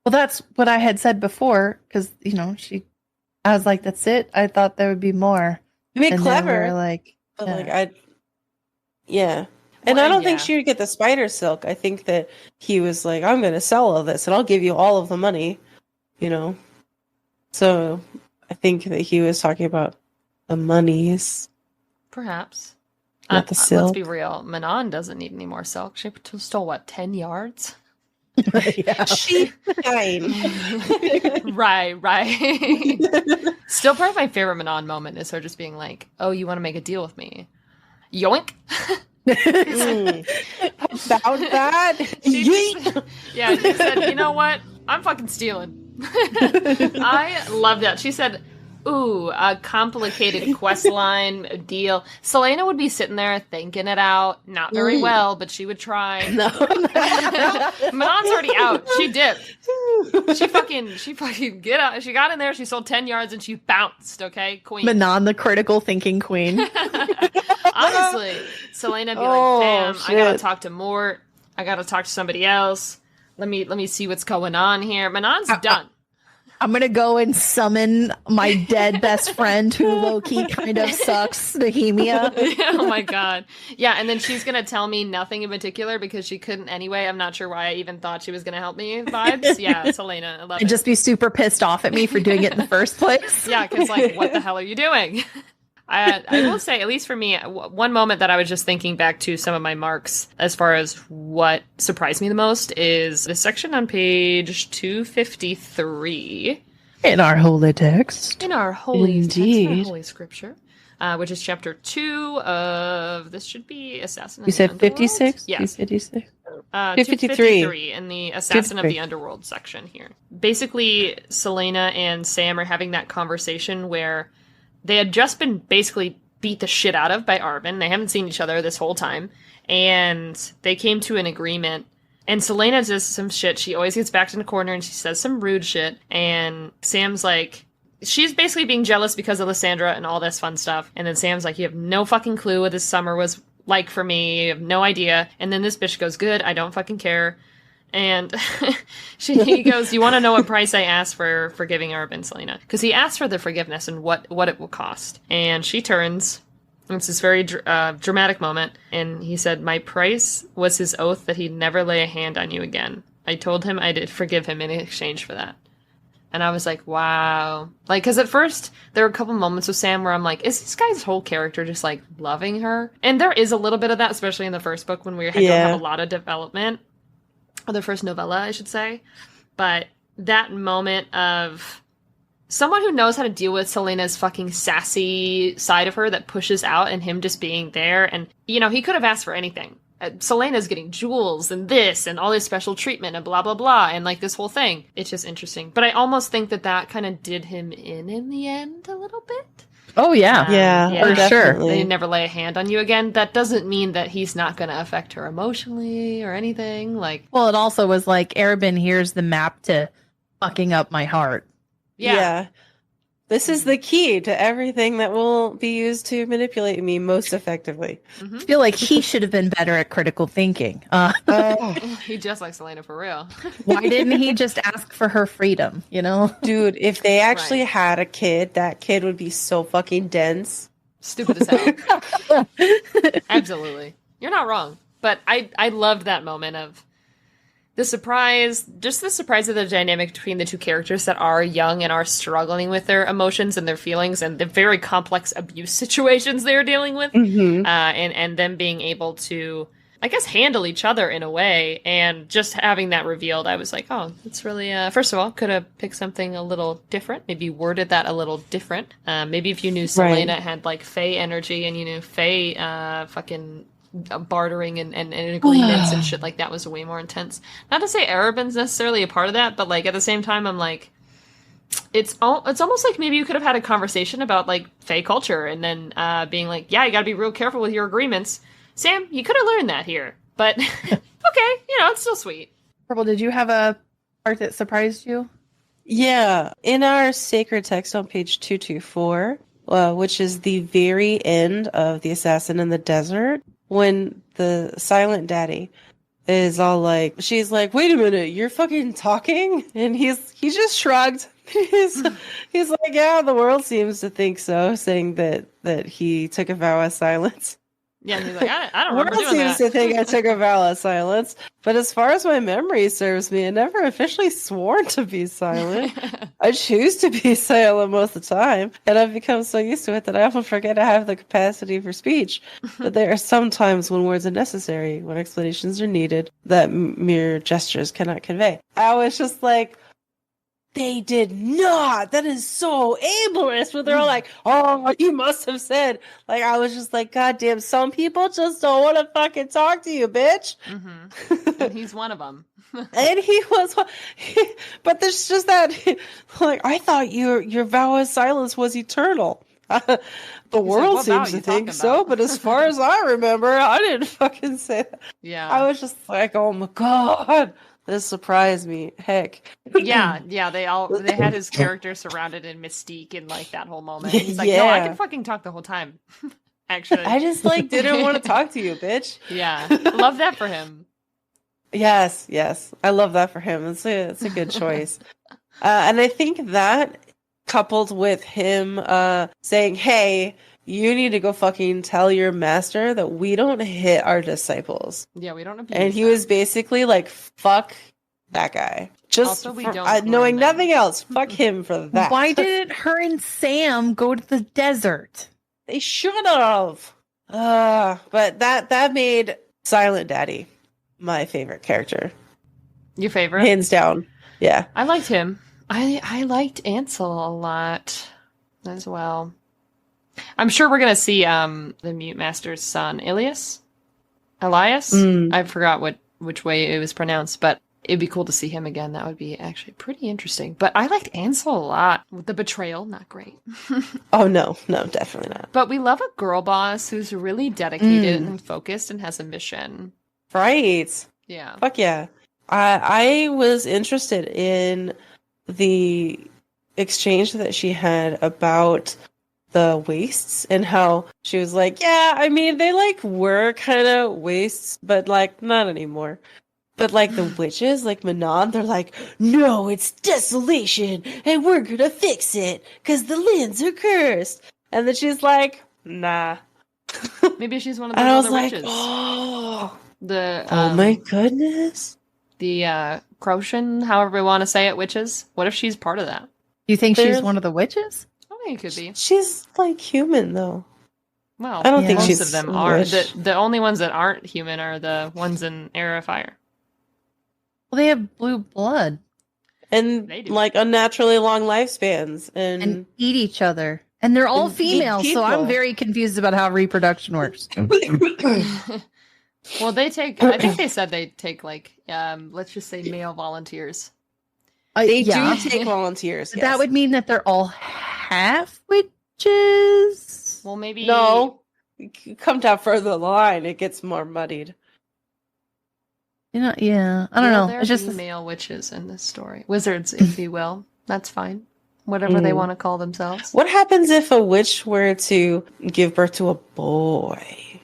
Well, that's what I had said before, because I was like, that's it. I thought there would be more. I mean, clever, like, yeah. And I don't think she would get the spider silk. I think that he was like, I'm going to sell all this and I'll give you all of the money, So I think that he was talking about the monies. Perhaps. Not the silk. Let's be real. Manon doesn't need any more silk. She stole, 10 yards? Yeah. She died. Right. Still, probably my favorite Manon moment is her just being like, oh, you want to make a deal with me? Yoink. About that? She said, you know what? I'm fucking stealing. I love that. She said, ooh, a complicated quest line deal. Celeana would be sitting there thinking it out. Not very well, but she would try. No. Manon's already out. She dipped. She fucking get out. She got in there, she sold 10 yards, and she bounced, okay? Queen. Manon, the critical thinking queen. Honestly, Celeana be like, damn, shit. I gotta talk to Mort. I gotta talk to somebody else. Let me see what's going on here. Manon's done. I'm gonna go and summon my dead best friend who low-key kind of sucks, Nehemia. Oh my god. Yeah, and then she's gonna tell me nothing in particular because she couldn't anyway. I'm not sure why I even thought she was gonna help me vibes. Yeah, Celeana, I love it. And just be super pissed off at me for doing it in the first place. Yeah, because what the hell are you doing? I will say, at least for me, one moment that I was just thinking back to some of my marks as far as what surprised me the most is the section on page 253. In our holy text. In our holy Indeed. text, our holy scripture, which is chapter 2 of, this should be Assassin of you the said Underworld? 56? Yes. 256? 253 in the Assassin of the Underworld section here. Basically, Celeana and Sam are having that conversation where they had just been basically beat the shit out of by Arobynn. They haven't seen each other this whole time. And they came to an agreement. And Celeana does some shit. She always gets backed in the corner and she says some rude shit. And Sam's like, she's basically being jealous because of Lysandra and all this fun stuff. And then Sam's like, you have no fucking clue what this summer was like for me. You have no idea. And then this bitch goes, good, I don't fucking care. And he goes, you want to know what price I asked for forgiving Arobynn, Celeana? Because he asked for the forgiveness and what it will cost. And she turns. It's this very dramatic moment. And he said, my price was his oath that he'd never lay a hand on you again. I told him I did forgive him in exchange for that. And I was like, wow. Like, because at first, there were a couple moments with Sam where I'm like, is this guy's whole character just, like, loving her? And there is a little bit of that, especially in the first book when we don't have a lot of development. Or the first novella, I should say. But that moment of someone who knows how to deal with Celeana's fucking sassy side of her that pushes out and him just being there. And, he could have asked for anything. Celeana's getting jewels and this and all this special treatment and blah, blah, blah. And, like, this whole thing. It's just interesting. But I almost think that kind of did him in the end a little bit. Oh, yeah. Yeah, for sure. They never lay a hand on you again. That doesn't mean that he's not going to affect her emotionally or anything. Like, well, it also was like, Arobynn, here's the map to fucking up my heart. Yeah. This is the key to everything that will be used to manipulate me most effectively. I feel like he should have been better at critical thinking. He just likes Celeana for real. Why didn't he just ask for her freedom, you know? Dude, if they actually Right. had a kid, that kid would be so fucking dense. Stupid as hell. Absolutely. You're not wrong. But I loved that moment of the surprise of the dynamic between the two characters that are young and are struggling with their emotions and their feelings and the very complex abuse situations they're dealing with. And them being able to, I guess, handle each other in a way. And just having that revealed, I was like, oh, it's really, first of all, could have picked something a little different, maybe worded that a little different. Maybe if you knew Celeana had, like, Fae energy and you knew Fae fucking bartering and agreements and shit like that was way more intense. Not to say Arobynn's necessarily a part of that, but, like, at the same time, I'm like, it's almost like maybe you could have had a conversation about, like, Fae culture and then being like, yeah, you gotta be real careful with your agreements. Sam, you could have learned that here, but okay, it's still sweet. Purple, did you have a part that surprised you? Yeah, in our sacred text on page 224, which is the very end of The Assassin in the Desert, when the silent daddy is all like, she's like, wait a minute, you're fucking talking? And he just shrugged. He's like, yeah, the world seems to think so, saying that he took a vow of silence. Yeah, and he's like, I don't The remember world doing seems that. to think I took a vow of silence, but as far as my memory serves me, I never officially sworn to be silent. I choose to be silent most of the time, and I've become so used to it that I often forget I have the capacity for speech. But there are some times when words are necessary, when explanations are needed, that mere gestures cannot convey. I was just like, they did not. That is so ableist. But they're all like, oh, you must have said. Like, I was just like, God damn, some people just don't want to fucking talk to you, bitch. And he's one of them. And he was, but there's just that, like, I thought your vow of silence was eternal. The world "What vow seems you to think talking so, about?" but as far as I remember, I didn't fucking say that. Yeah. I was just like, oh my God. This surprised me. Heck. Yeah, they had his character surrounded in mystique and, like, that whole moment. He's like, no, I Yeah. can fucking talk the whole time. Actually. I just, like, didn't want to talk to you, bitch. Yeah. Love that for him. Yes. I love that for him. It's a good choice. And I think that coupled with him saying, hey, you need to go fucking tell your master that we don't hit our disciples. Yeah, we don't abuse And he them. was basically like, fuck that guy. Just Also, we for, don't knowing groom them. nothing else, fuck him for that. Why didn't her and Sam go to the desert? They should have. But that made Silent Daddy my favorite character. Your favorite? Hands down. Yeah. I liked him. I liked Ansel a lot as well. I'm sure we're gonna see the Mute Master's son, Elias. I forgot which way it was pronounced, but it'd be cool to see him again. That would be actually pretty interesting. But I liked Ansel a lot. The betrayal, not great. Oh no, definitely not. But we love a girl boss who's really dedicated and focused and has a mission. Right. Yeah. Fuck yeah. I was interested in the exchange that she had about the wastes and how she was like, yeah, I mean, they like were kind of wastes, but like not anymore. But like the witches, like Manon, they're like, no, it's desolation and we're gonna fix it because the lands are cursed. And then she's like, nah. Maybe she's one of And those I was other like, witches. oh The my goodness. the Crocian, however we want to say it, witches. What if she's part of that? You think she's There's- one of the witches? I think it could be. She's like human though. Well, I don't think most she's of them a are. witch. The only ones that aren't human are the ones in Air of Fire. Well, they have blue blood And They do. like unnaturally long lifespans and eat each other. And they're all And eat female, so I'm people. very confused about how reproduction works. Well, they take. I think they said they take like, let's just say male volunteers. they yeah. do take volunteers. But Yes. that would mean that they're all half witches. Well, maybe no. You come down further the line, it gets more muddied. You know, yeah. I don't know. There It's just be male witches in this story, wizards, if you will. That's fine. whatever they want to call themselves. What happens if a witch were to give birth to a boy?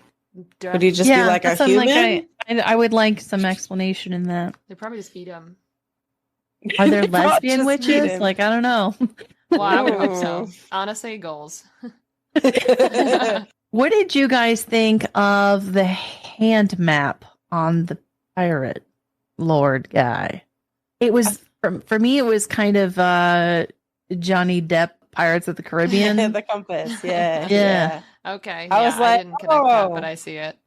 Would he just be like a human? I would like some explanation in that. They probably just eat him. Are there lesbian witches? Like, I don't know. Well, I would hope so. Honestly, goals. What did you guys think of the hand map on the pirate lord guy? It was, for me, it was kind of Johnny Depp, Pirates of the Caribbean. The compass, yeah. Yeah. Okay. I was like, I didn't connect that, but I see it.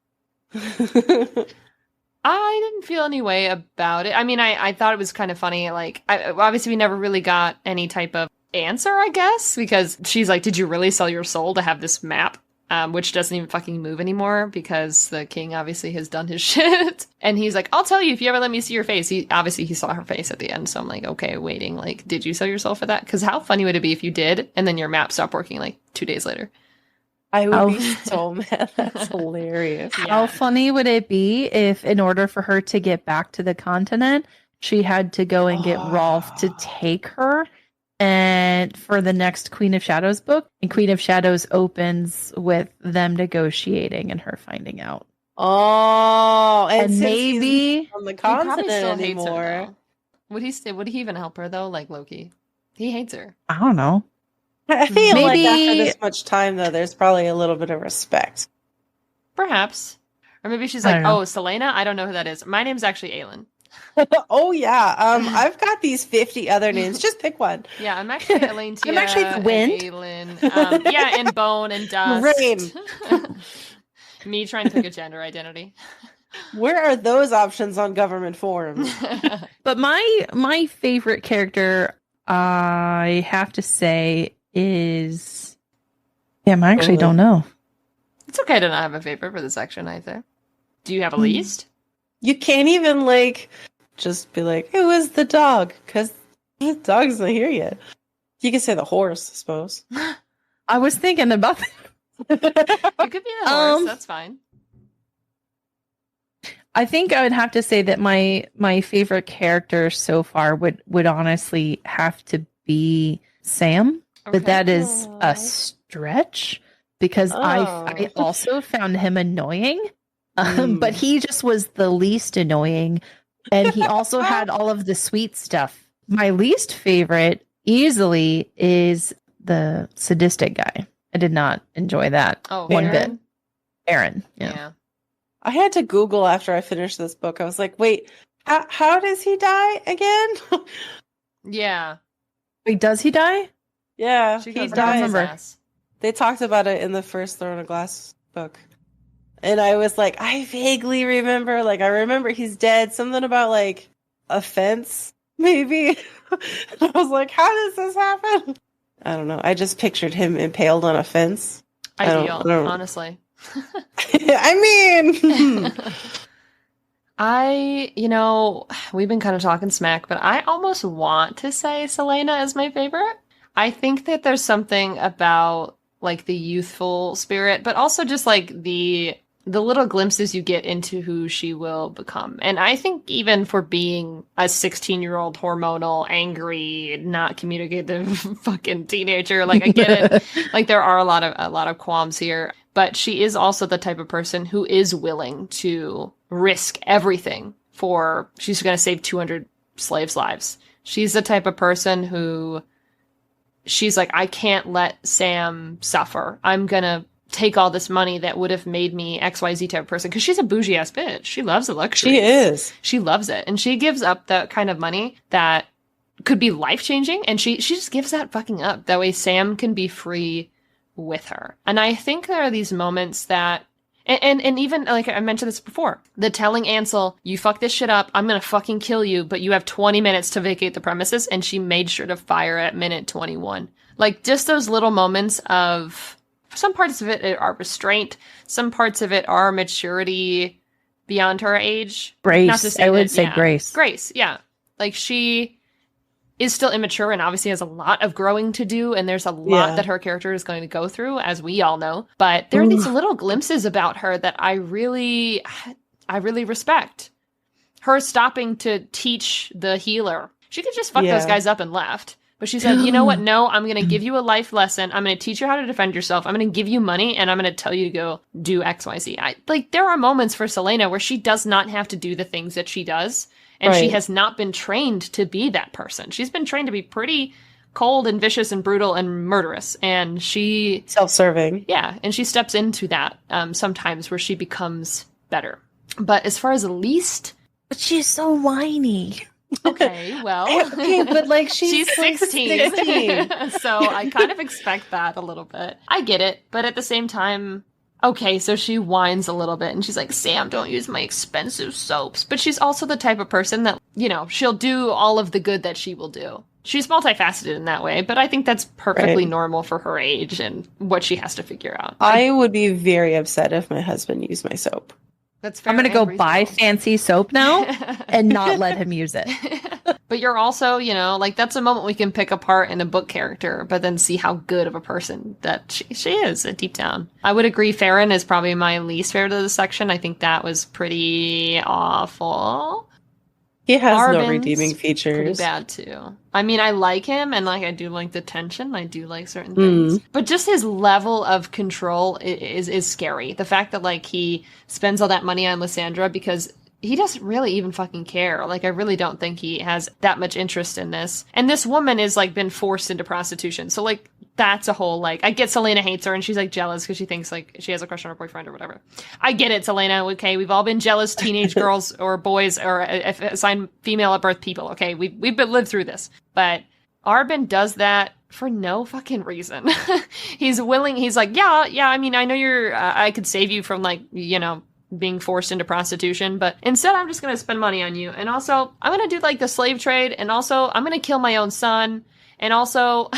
I didn't feel any way about it. I mean, I thought it was kind of funny. Like, obviously, we never really got any type of answer, I guess, because she's like, did you really sell your soul to have this map? Which doesn't even fucking move anymore because the king obviously has done his shit. And he's like, I'll tell you if you ever let me see your face. He saw her face at the end. So I'm like, okay, waiting. Like, did you sell your soul for that? Because how funny would it be if you did and then your map stopped working like 2 days later? I would be so mad. That's hilarious. Yeah. How funny would it be if, in order for her to get back to the continent, she had to go and get Rolf to take her? And for the next Queen of Shadows book, and Queen of Shadows opens with them negotiating and her finding out. Oh, and maybe on the continent still anymore. Hates her, would he even help her though? Like Loki, he hates her. I don't know. I feel like after this much time, though, there's probably a little bit of respect. Perhaps, or maybe she's like, "Oh, Celeana, I don't know who that is. My name's actually Aelin." Oh yeah, I've got these 50 other names. Just pick one. Yeah, I'm actually Elaine. I'm actually the Wind. Aelin. Yeah, and Bone and Dust. Rain. Me trying to pick a gender identity. Where are those options on government forums? But my favorite character, I have to say, is I actually don't know. It's okay to not have a favorite for this section, I think. Do you have a least? You can't even just be like, who is the dog? Because the dog's not here yet. You can say the horse, I suppose. I was thinking about that. It could be the horse. That's fine. I think I would have to say that my favorite character so far would honestly have to be Sam. Okay. But that is a stretch because I also found him annoying. But he just was the least annoying. And he also had all of the sweet stuff. My least favorite easily is the sadistic guy. I did not enjoy that one bit. Aaron. Yeah. I had to Google after I finished this book. I was like, wait, how does he die again? Yeah. Wait, does he die? Yeah, he dies. They talked about it in the first Throne of Glass book. And I was like, I vaguely remember, I remember he's dead. Something about, a fence, maybe. I was like, how does this happen? I don't know. I just pictured him impaled on a fence. Ideal, honestly. I mean... we've been kind of talking smack, but I almost want to say Celeana is my favorite. I think that there's something about, the youthful spirit, but also just, the little glimpses you get into who she will become. And I think even for being a 16-year-old hormonal, angry, not communicative fucking teenager, I get it. There are a lot of qualms here, but she is also the type of person who is willing to risk everything she's going to save 200 slaves' lives. She's the type of person who she's like, I can't let Sam suffer. I'm going to take all this money that would have made me XYZ type of person. Because she's a bougie ass bitch. She loves the luxury. She is. She loves it. And she gives up the kind of money that could be life changing. And she just gives that fucking up. That way Sam can be free with her. And I think there are these moments that, and even I mentioned this before, the telling Ansel, you fuck this shit up, I'm gonna fucking kill you, but you have 20 minutes to vacate the premises. And she made sure to fire at minute 21. Just those little moments of, some parts of it are restraint. Some parts of it are maturity beyond her age. Grace. I would say grace. Grace, yeah. She is still immature and obviously has a lot of growing to do. And there's a lot that her character is going to go through, as we all know. But there are these little glimpses about her that I really respect. Her stopping to teach the healer. She could just fuck those guys up and left. But she said, you know what? No, I'm going to give you a life lesson. I'm going to teach you how to defend yourself. I'm going to give you money and I'm going to tell you to go do X, Y, Z. There are moments for Celeana where she does not have to do the things that she does. And she has not been trained to be that person. She's been trained to be pretty cold and vicious and brutal and murderous. And she... self-serving. Yeah. And she steps into that sometimes where she becomes better. But as far as least... But she's so whiny. Okay, well... okay, but like she's 16. So I kind of expect that a little bit. I get it. But at the same time... Okay, so she whines a little bit and she's like, Sam, don't use my expensive soaps. But she's also the type of person that, you know, she'll do all of the good that she will do. She's multifaceted in that way, but I think that's perfectly normal for her age and what she has to figure out. I would be very upset if my husband used my soap. That's fair. I'm going to go buy fancy soap now and not let him use it. But you're also, you know, like that's a moment we can pick apart in a book character, but then see how good of a person that she is deep down. I would agree Farron is probably my least favorite of the section. I think that was pretty awful. He has Arobyn's no redeeming features. Pretty bad too. I mean, I like him, and like I do like the tension. I do like certain things, but just his level of control is scary. The fact that like he spends all that money on Lysandra because he doesn't really even fucking care. Like I really don't think he has that much interest in this. And this woman is like been forced into prostitution, so like that's a whole like I get Celeana hates her and she's like jealous because she thinks like she has a crush on her boyfriend or whatever. I get it, Celeana. Okay, we've all been jealous teenage girls or boys or assigned female at birth people. Okay, we've lived through this. But Arobynn does that for no fucking reason. He's willing. He's like, yeah. I mean, I know you're. I could save you from like being forced into prostitution, but instead I'm just going to spend money on you. And also I'm going to do like the slave trade. And also I'm going to kill my own son. And also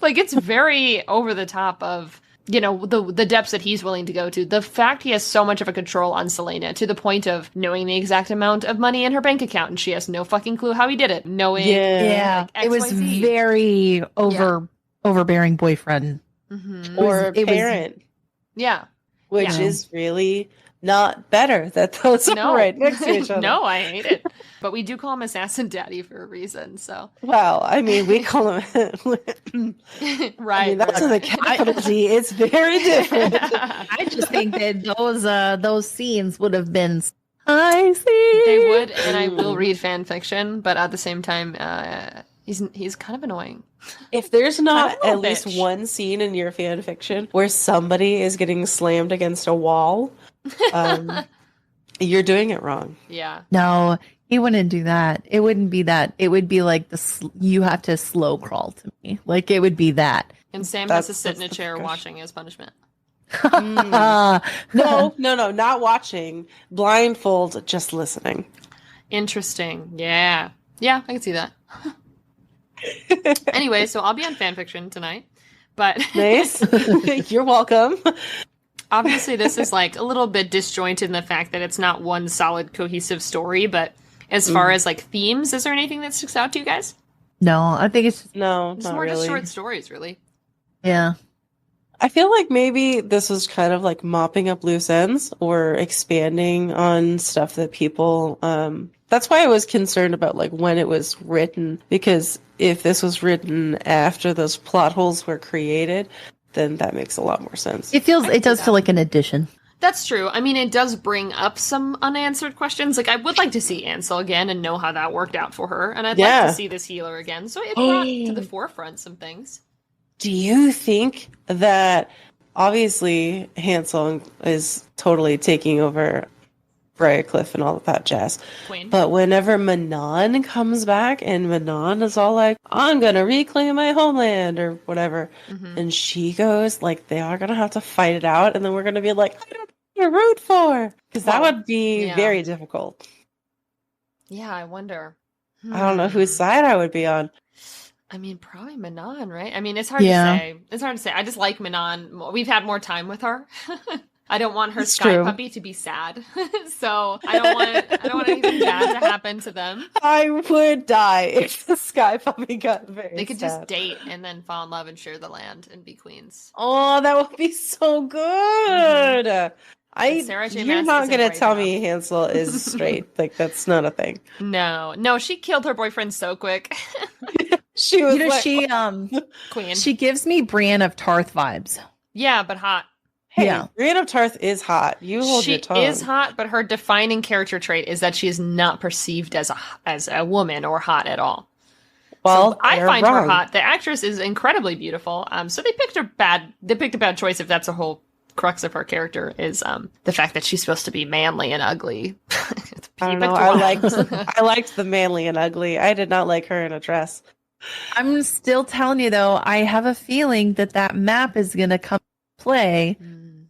like it's very over the top of, the depths that he's willing to go to. The fact he has so much of a control on Celeana to the point of knowing the exact amount of money in her bank account. And she has no fucking clue how he did it. Knowing. Yeah. Like, it was very overbearing boyfriend. Mm-hmm. Or parent. Yeah. Which is really not better that those are right next to each other. No, I hate it. But we do call him Assassin Daddy for a reason, so. Well, I mean, we call him... right. I mean, that's in the capital G. It's very different. I just think that those scenes would have been spicy. They would, and I will read fan fiction, but at the same time, he's kind of annoying. If there's not at bitch. least one scene in your fan fiction where somebody is getting slammed against a wall, you're doing it wrong. Yeah. No, he wouldn't do that. It wouldn't be that. It would be like you have to slow crawl to me. Like it would be that. And Sam has to sit in a chair watching his punishment. No, not watching. Blindfold, just listening. Interesting. Yeah. Yeah, I can see that. Anyway, so I'll be on fanfiction tonight, but nice. You're welcome. Obviously, this is like a little bit disjointed in the fact that it's not one solid cohesive story. But as far as like themes, is there anything that sticks out to you guys? No, I think it's more really. Just short stories, really. Yeah. I feel like maybe this was kind of like mopping up loose ends or expanding on stuff that people. That's why I was concerned about like when it was written, because if this was written after those plot holes were created, then that makes a lot more sense. It does feel like an addition. That's true. I mean, it does bring up some unanswered questions. Like, I would like to see Ansel again and know how that worked out for her, and I'd like to see this healer again. So it brought to the forefront some things. Do you think that obviously Hansel is totally taking over Briarcliff and all of that jazz. Queen. But whenever Manon comes back and Manon is all like, I'm going to reclaim my homeland or whatever. Mm-hmm. And she goes like, they are going to have to fight it out. And then we're going to be like, I don't know who to root for. Because that would be very difficult. Yeah, I wonder. I don't know whose side I would be on. I mean, probably Manon, right? I mean, it's hard to say. It's hard to say. I just like Manon. We've had more time with her. I don't want her sky puppy to be sad. So I don't want anything bad to happen to them. I would die if the sky puppy got very They could sad. just date and then fall in love and share the land and be queens. Oh, that would be so good. Mm-hmm. You're not going to tell me Hansel is straight. Like, that's not a thing. No, she killed her boyfriend so quick. She was Queen. she gives me Brienne of Tarth vibes. Yeah, but hot. Hey, Yeah. Brienne of Tarth is hot. You hold your tongue. She is hot, but her defining character trait is that she is not perceived as a woman or hot at all. Well, so I find wrong. her hot. The actress is incredibly beautiful. So they picked a bad choice if that's a whole crux of her character is the fact that she's supposed to be manly and ugly. I don't know. I liked the manly and ugly. I did not like her in a dress. I'm still telling you though, I have a feeling that map is going to come to play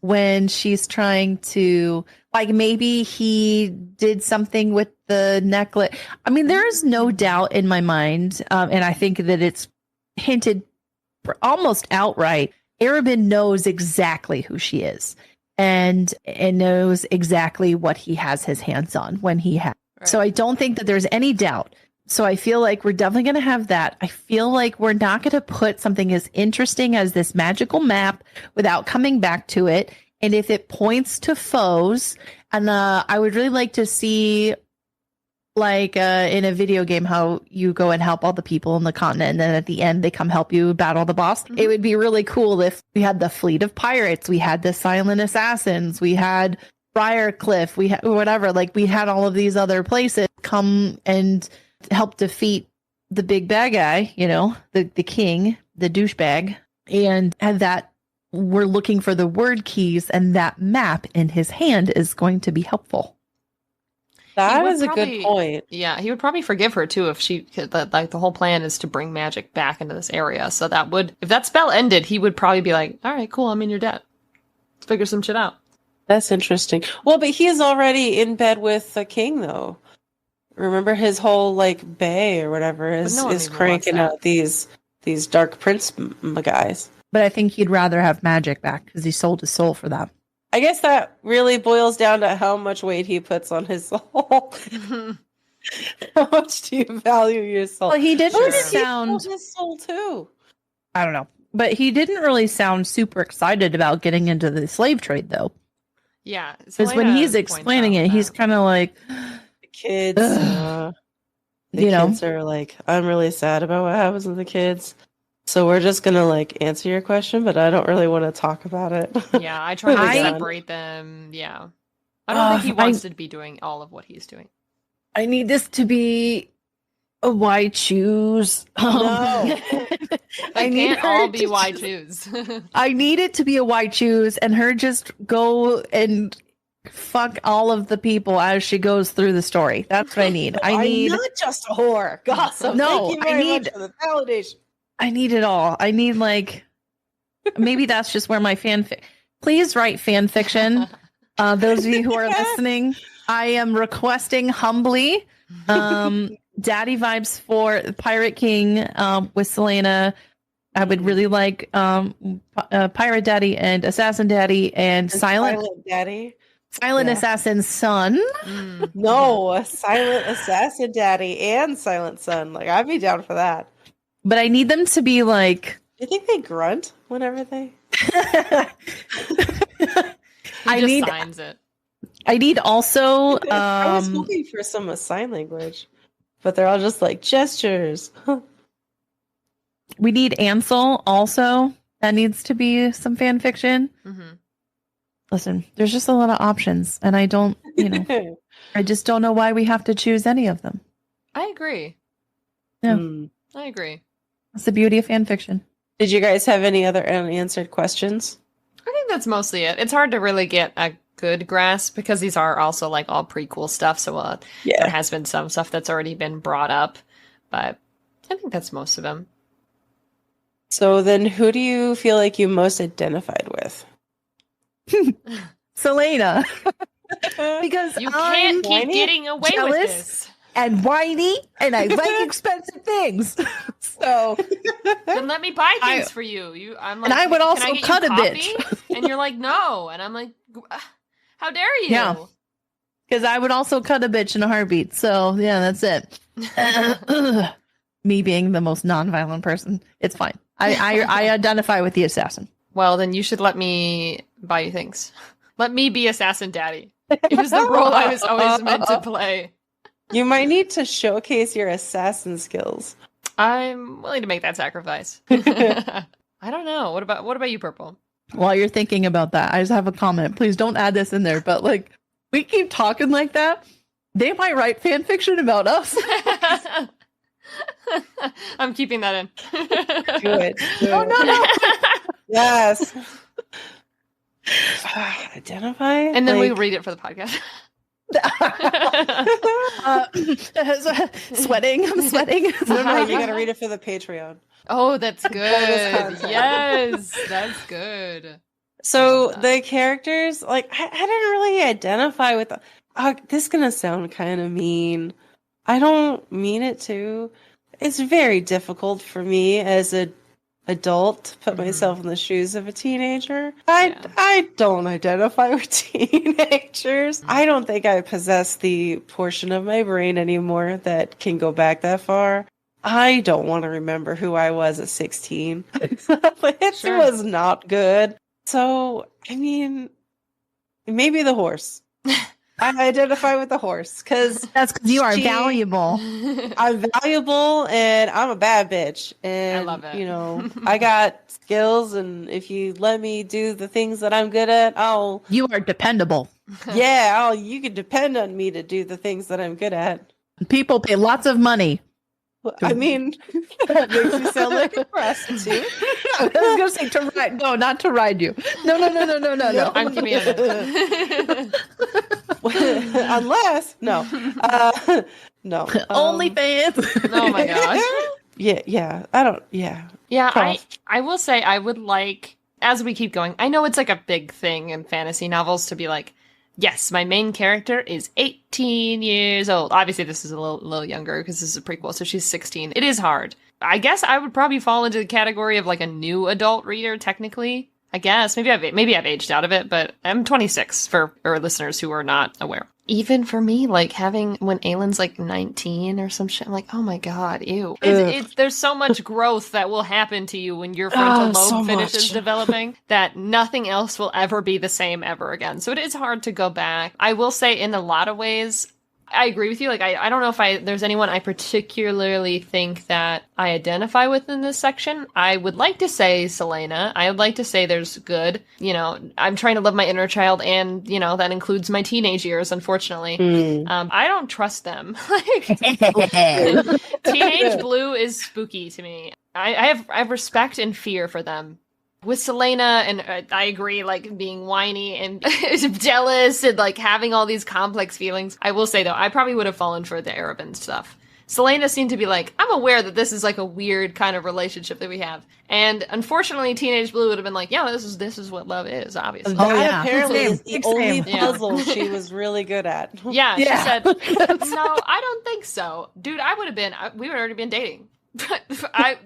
when she's trying to, like, maybe he did something with the necklace. I mean, there is no doubt in my mind, and I think that it's hinted almost outright. Arobynn knows exactly who she is and knows exactly what he has his hands on when he has. Right. So I don't think that there's any doubt. So I feel like we're definitely going to have that. I feel like we're not going to put something as interesting as this magical map without coming back to it. And if it points to foes, and I would really like to see, like in a video game, how you go and help all the people in the continent, and then at the end they come help you battle the boss. Mm-hmm. It would be really cool if we had the fleet of pirates, we had the silent assassins, we had Briarcliff, we had whatever. Like we had all of these other places come and help defeat the big bad guy, you know, the king, the douchebag, and that we're looking for the word keys, and that map in his hand is going to be helpful. That is a good point. Yeah, he would probably forgive her too if she, like, the whole plan is to bring magic back into this area. So that would, if that spell ended, he would probably be like, all right, cool, I'm in your debt. Let's figure some shit out. That's interesting. Well, but he is already in bed with the king, though. Remember his whole, like, bay or whatever is cranking out these Dark Prince guys. But I think he'd rather have magic back because he sold his soul for that. I guess that really boils down to how much weight he puts on his soul. How much do you value your soul? Well, he didn't sound his soul too. I don't know, but he didn't really sound super excited about getting into the slave trade, though. Yeah, because when he's explaining it, he's kind of like, the kids. The kids are like, I'm really sad about what happens with the kids. So we're just going to, like, answer your question, but I don't really want to talk about it. Yeah, I try to separate them. Yeah. I don't think he wants to be doing all of what he's doing. I need this to be a why choose. No. I can't all be why choose. I need it to be a why choose, and her just go and fuck all of the people as she goes through the story. That's what I need. I'm not just a whore. Gossip. No, Thank you very much for the validation. I need it all. I need, like, maybe that's just where my fanfic. Please write fan fiction. Those of you who are listening, I am requesting humbly daddy vibes for Pirate King with Celeana. I would really like Pirate Daddy and Assassin Daddy and Silent Daddy. Silent Assassin's son. No, Silent Assassin Daddy and Silent Son. Like, I'd be down for that. But I need them to be like... Do you think they grunt whenever they... signs it. I need also... I was hoping for some sign language, but they're all just like gestures. We need Ansel also. That needs to be some fan fiction. Mm-hmm. Listen, there's just a lot of options, and I don't, I just don't know why we have to choose any of them. I agree. Yeah. I agree. That's the beauty of fan fiction. Did you guys have any other unanswered questions? I think that's mostly it. It's hard to really get a good grasp because these are also, like, all prequel stuff. So there has been some stuff that's already been brought up, but I think that's most of them. So then who do you feel like you most identified with? Celeana. Because you can't keep getting away with this. And whiny, and I like expensive things. So then let me buy things for you. I'm like, and I would also cut a bitch. And you're like, no. And I'm like, how dare you? Yeah. Because I would also cut a bitch in a heartbeat. So yeah, that's it. Me being the most nonviolent person, it's fine. I identify with the assassin. Well, then you should let me buy you things. Let me be Assassin Daddy. It was the role I was always meant to play. You might need to showcase your assassin skills. I'm willing to make that sacrifice. I don't know. What about you, Purple? While you're thinking about that, I just have a comment. Please don't add this in there, but like, we keep talking like that. They might write fan fiction about us. I'm keeping that in. Good. Oh, no. Yes. Identify? And then we read it for the podcast. Sweating. I'm sweating. No, you gotta read it for the Patreon. Oh, that's good. Yes, that's good. So the characters, like, I didn't really identify with this is gonna sound kind of mean. I don't mean it to. It's very difficult for me as an adult to put myself in the shoes of a teenager. I don't identify with teenagers. I don't think I possess the portion of my brain anymore that can go back that far. I don't want to remember who I was at 16. It was not good. So, I mean, maybe the horse. I identify with the horse because that's because you are valuable. I'm valuable and I'm a bad bitch. And, I love it. You know, I got skills, and if you let me do the things that I'm good at, you are dependable. Yeah, you can depend on me to do the things that I'm good at. People pay lots of money. I mean, that makes me sound like a prostitute. I was going to say to ride. No, not to ride you. No. I'm keeping it. Unless, no. No. OnlyFans. Oh my gosh. Yeah. I don't, yeah. Yeah, I will say I would like, as we keep going, I know it's like a big thing in fantasy novels to be like, yes, my main character is 18 years old. Obviously, this is a little younger because this is a prequel, so she's 16. It is hard. I guess I would probably fall into the category of like a new adult reader, technically. I guess. Maybe I've aged out of it, but I'm 26 for our listeners who are not aware. Even for me, like when Aylin's like 19 or some shit, I'm like, oh my god, ew. There's so much growth that will happen to you when your frontal lobe finishes developing that nothing else will ever be the same ever again. So it is hard to go back. I will say in a lot of ways, I agree with you. Like, I don't know if there's anyone I particularly think that I identify with in this section. I would like to say Celeana. I would like to say there's good. You know, I'm trying to live my inner child, and, you know, that includes my teenage years, unfortunately. I don't trust them. Teenage Blue is spooky to me. I have respect and fear for them. With Celeana, and I agree, like, being whiny and jealous and, like, having all these complex feelings. I will say, though, I probably would have fallen for the Arobynn stuff. Celeana seemed to be like, I'm aware that this is, like, a weird kind of relationship that we have. And, unfortunately, Teenage Blue would have been like, yeah, this is what love is, obviously. That apparently is the only puzzle she was really good at. Yeah, she said, no, I don't think so. Dude, we would already been dating. But I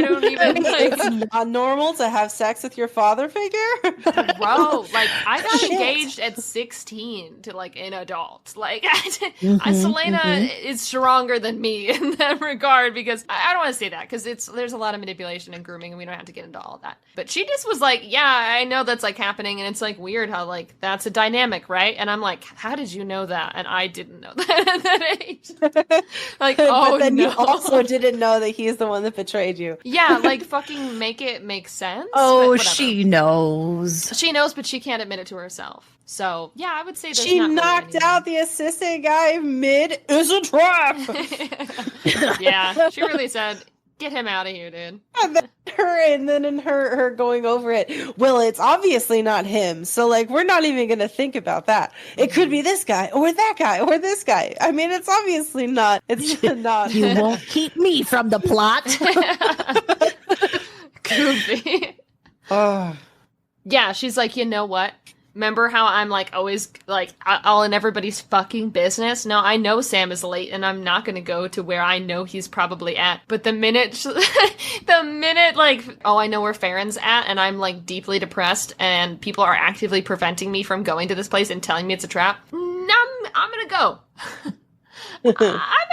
don't even like. It's not normal to have sex with your father figure, bro. Like, I got engaged at 16 to like an adult. Like, Celeana is stronger than me in that regard, because I don't want to say that because there's a lot of manipulation and grooming, and we don't have to get into all of that. But she just was like, yeah, I know that's like happening, and it's like weird how like that's a dynamic, right? And I'm like, how did you know that? And I didn't know that at that age. Like, but then you also didn't know that he's the one that betrayed you. Yeah, like, fucking make it make sense. Oh, she knows. She knows, but she can't admit it to herself. So, yeah, I would say there's she not knocked really out the assistant guy mid is a trap. Yeah, she really said, get him out of here, dude. And then in her going over it, well, it's obviously not him, so like we're not even gonna think about that. It could be this guy or that guy or this guy. I mean, it's obviously not. It's not. You won't keep me from the plot. Goofy. Oh. Yeah, she's like, you know what? Remember how I'm like always like all in everybody's fucking business? No, I know Sam is late, and I'm not going to go to where I know he's probably at. But the minute like, oh, I know where Farron's at, and I'm like deeply depressed, and people are actively preventing me from going to this place and telling me it's a trap, I'm going to go. I'm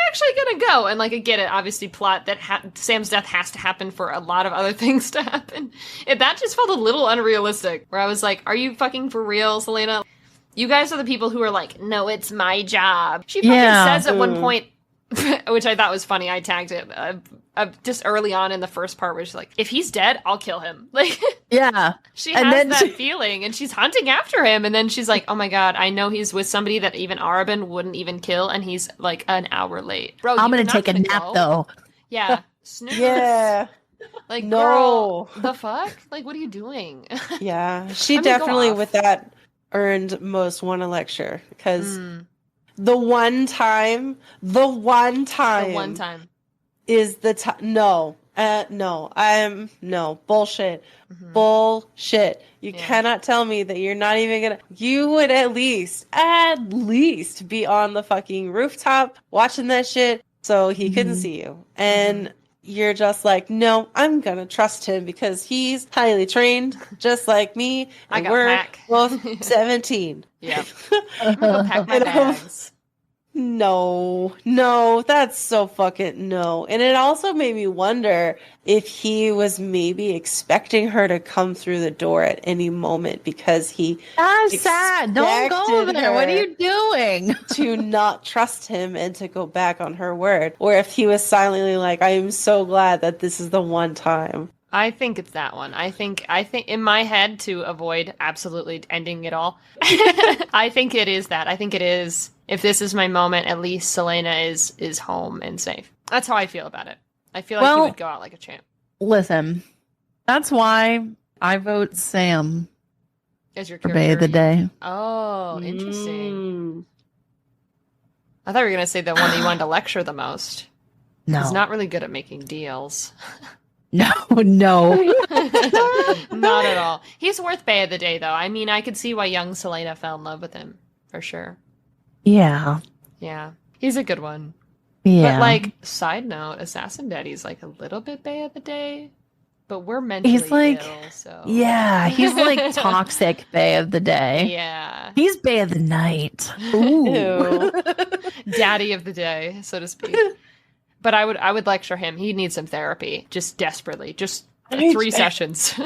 actually gonna go. And like, I get it, obviously plot that Sam's death has to happen for a lot of other things to happen. And that just felt a little unrealistic, where I was like, are you fucking for real, Celeana? You guys are the people who are like, no, it's my job. She fucking says at one point, which I thought was funny. I tagged it just early on in the first part where she's like, if he's dead, I'll kill him. Like, Yeah. she And has then that feeling, and she's hunting after him, and then she's like, oh my god, I know he's with somebody that even Arobynn wouldn't even kill, and he's like an hour late. Bro, I'm you're gonna not take a gonna nap go? though. Yeah. Snooze. Yeah. Like, No. girl, the fuck? Like, what are you doing? Yeah. She Let me go definitely, off. with that, earned most want a lecture. Because Mm, the one time the one time. is the time. No. No. Bullshit. Mhm. Bullshit. You Yeah. cannot tell me that you're not even gonna. You would at least be on the fucking rooftop watching that shit so he couldn't Mhm. see you. And you're just like, no, I'm gonna trust him because he's highly trained, just like me. I And got we're pack. both 17. Yeah. I'm gonna go pack my And I'm- bags. No, that's so fucking no. And it also made me wonder if he was maybe expecting her to come through the door at any moment because he That's sad. Don't go expected there. What are her you doing? to not trust him and to go back on her word. Or if he was silently like, I am so glad that this is the one time. I think it's that one. I think in my head, to avoid absolutely ending it all, I think it is that. I think it is, if this is my moment, at least Celeana is home and safe. That's how I feel about it. I feel like he Well- would go out like a champ. Listen, that's why I vote Sam As your for character. Bay of the Day. Oh, interesting. Mm. I thought you were going to say the one that you wanted to lecture the most. No, He's not really good at making deals. no. Not at all. He's worth Bay of the Day, though. I mean, I could see why young Celeana fell in love with him, for sure. Yeah, Yeah. He's a good one. yeah. But, like, side note, Assassin Daddy's, like, a little bit Bay of the Day, but we're mentally He's like- ill, so... Yeah, he's like toxic Bay of the Day. Yeah. He's Bay of the Night. Ooh. Ew. Daddy of the day, so to speak. But I would lecture him. He needs some therapy, just desperately. Just 3 sessions.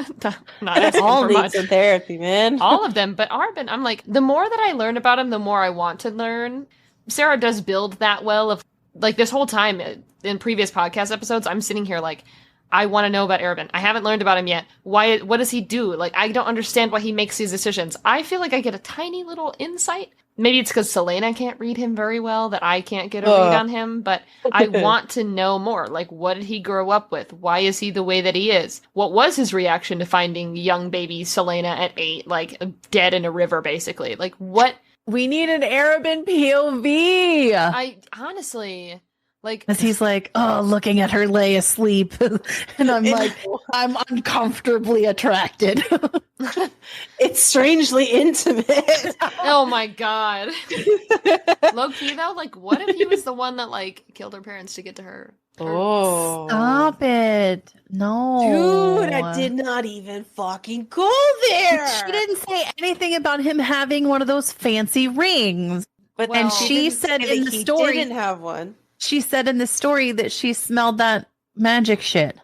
Not asking All for need much. some therapy, man. All of them. But Arobynn, I'm like, the more that I learn about him, the more I want to learn. Sarah does build that well of, like, this whole time in previous podcast episodes, I'm sitting here like, I want to know about Arobynn. I haven't learned about him yet. Why? What does he do? Like, I don't understand why he makes these decisions. I feel like I get a tiny little insight. Maybe it's because Celeana can't read him very well that I can't get a read on him, but I want to know more. Like, what did he grow up with? Why is he the way that he is? What was his reaction to finding young baby Celeana at 8, like, dead in a river, basically? Like, what? We need an Arobynn POV. I honestly, like... As he's like, oh, looking at her lay asleep. And I'm like, I'm uncomfortably attracted. It's strangely intimate. Oh my god. Low key though, like, what if he was the one that, like, killed her parents to get to her? Oh. Stop it. No. Dude, I did not even fucking go there. She didn't say anything about him having one of those fancy rings. But Well, then she didn't said say in that the he story- didn't have one. She said in the story that she smelled that magic shit.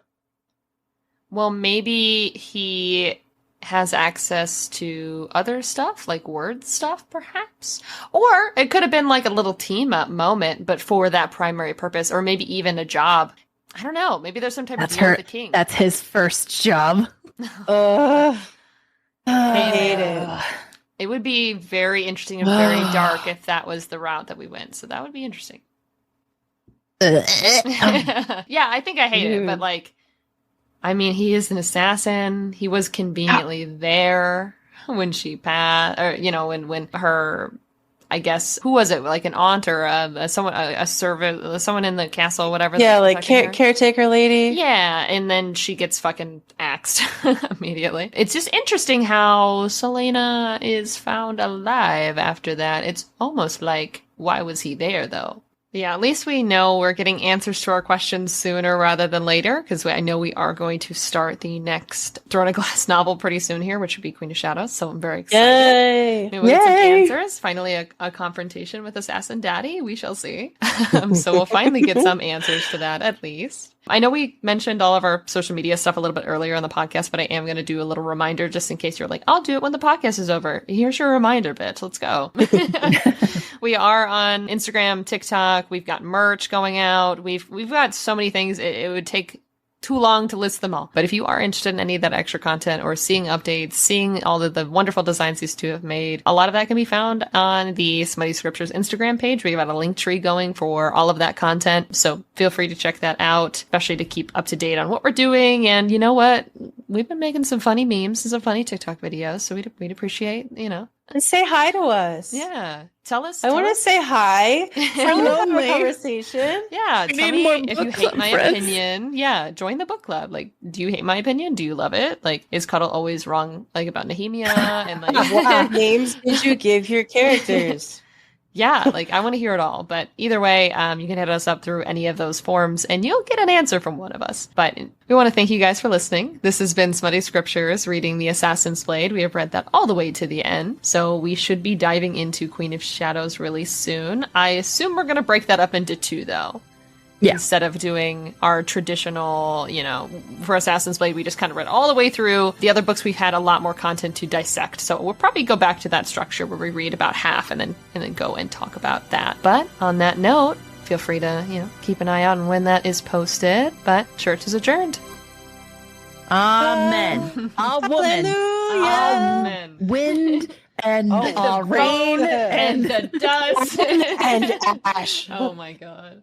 Well, maybe he has access to other stuff, like word stuff, perhaps? Or it could have been like a little team-up moment, but for that primary purpose, or maybe even a job. I don't know. Maybe there's some type That's of deal her. with the king. That's his first job. I hate it. It would be very interesting and very dark if that was the route that we went. So that would be interesting. Yeah, I think I hate it, but, like, I mean, he is an assassin. He was conveniently there when she passed, or, you know, when her, I guess, who was it? Like an aunt or a servant, someone in the castle, whatever. Yeah, that's like protecting her. caretaker lady. Yeah, and then she gets fucking axed immediately. It's just interesting how Celeana is found alive after that. It's almost like, why was he there, though? Yeah, at least we know we're getting answers to our questions sooner rather than later, because I know we are going to start the next Throne of Glass novel pretty soon here, which would be Queen of Shadows, so I'm very excited. Yay! Maybe we'll get some Yay! answers. Finally, a confrontation with Assassin Daddy. We shall see. So we'll finally get some answers to that, at least. I know we mentioned all of our social media stuff a little bit earlier on the podcast, but I am going to do a little reminder just in case you're like, I'll do it when the podcast is over. Here's your reminder, bitch. Let's go. We are on Instagram, TikTok. We've got merch going out. We've got so many things. It would take too long to list them all. But if you are interested in any of that extra content or seeing updates, seeing all of the wonderful designs these two have made, a lot of that can be found on the Smutty Scriptures Instagram page. We've got a link tree going for all of that content. So feel free to check that out, especially to keep up to date on what we're doing. And you know what? We've been making some funny memes and some funny TikTok videos. So we'd appreciate, And say hi to us. Yeah. Tell us. I want to say hi. I want to have a conversation. Yeah. Tell me if you hate my opinion. Yeah. Join the book club. Like, do you hate my opinion? Do you love it? Like, is Cuddle always wrong, like, about Nehemia? And like, what names did you give your characters? Yeah, like I want to hear it all. But either way, you can hit us up through any of those forms and you'll get an answer from one of us. But we want to thank you guys for listening. This has been Smutty Scriptures reading The Assassin's Blade. We have read that all the way to the end. So we should be diving into Queen of Shadows really soon. I assume we're going to break that up into 2 though. Yeah. Instead of doing our traditional, for Assassin's Blade, we just kind of read all the way through. The other books, we've had a lot more content to dissect. So we'll probably go back to that structure where we read about half and then go and talk about that. But on that note, feel free to, keep an eye out on when that is posted. But church is adjourned. Amen. A woman. Amen. Wind and rain and the dust and ash. Oh my God.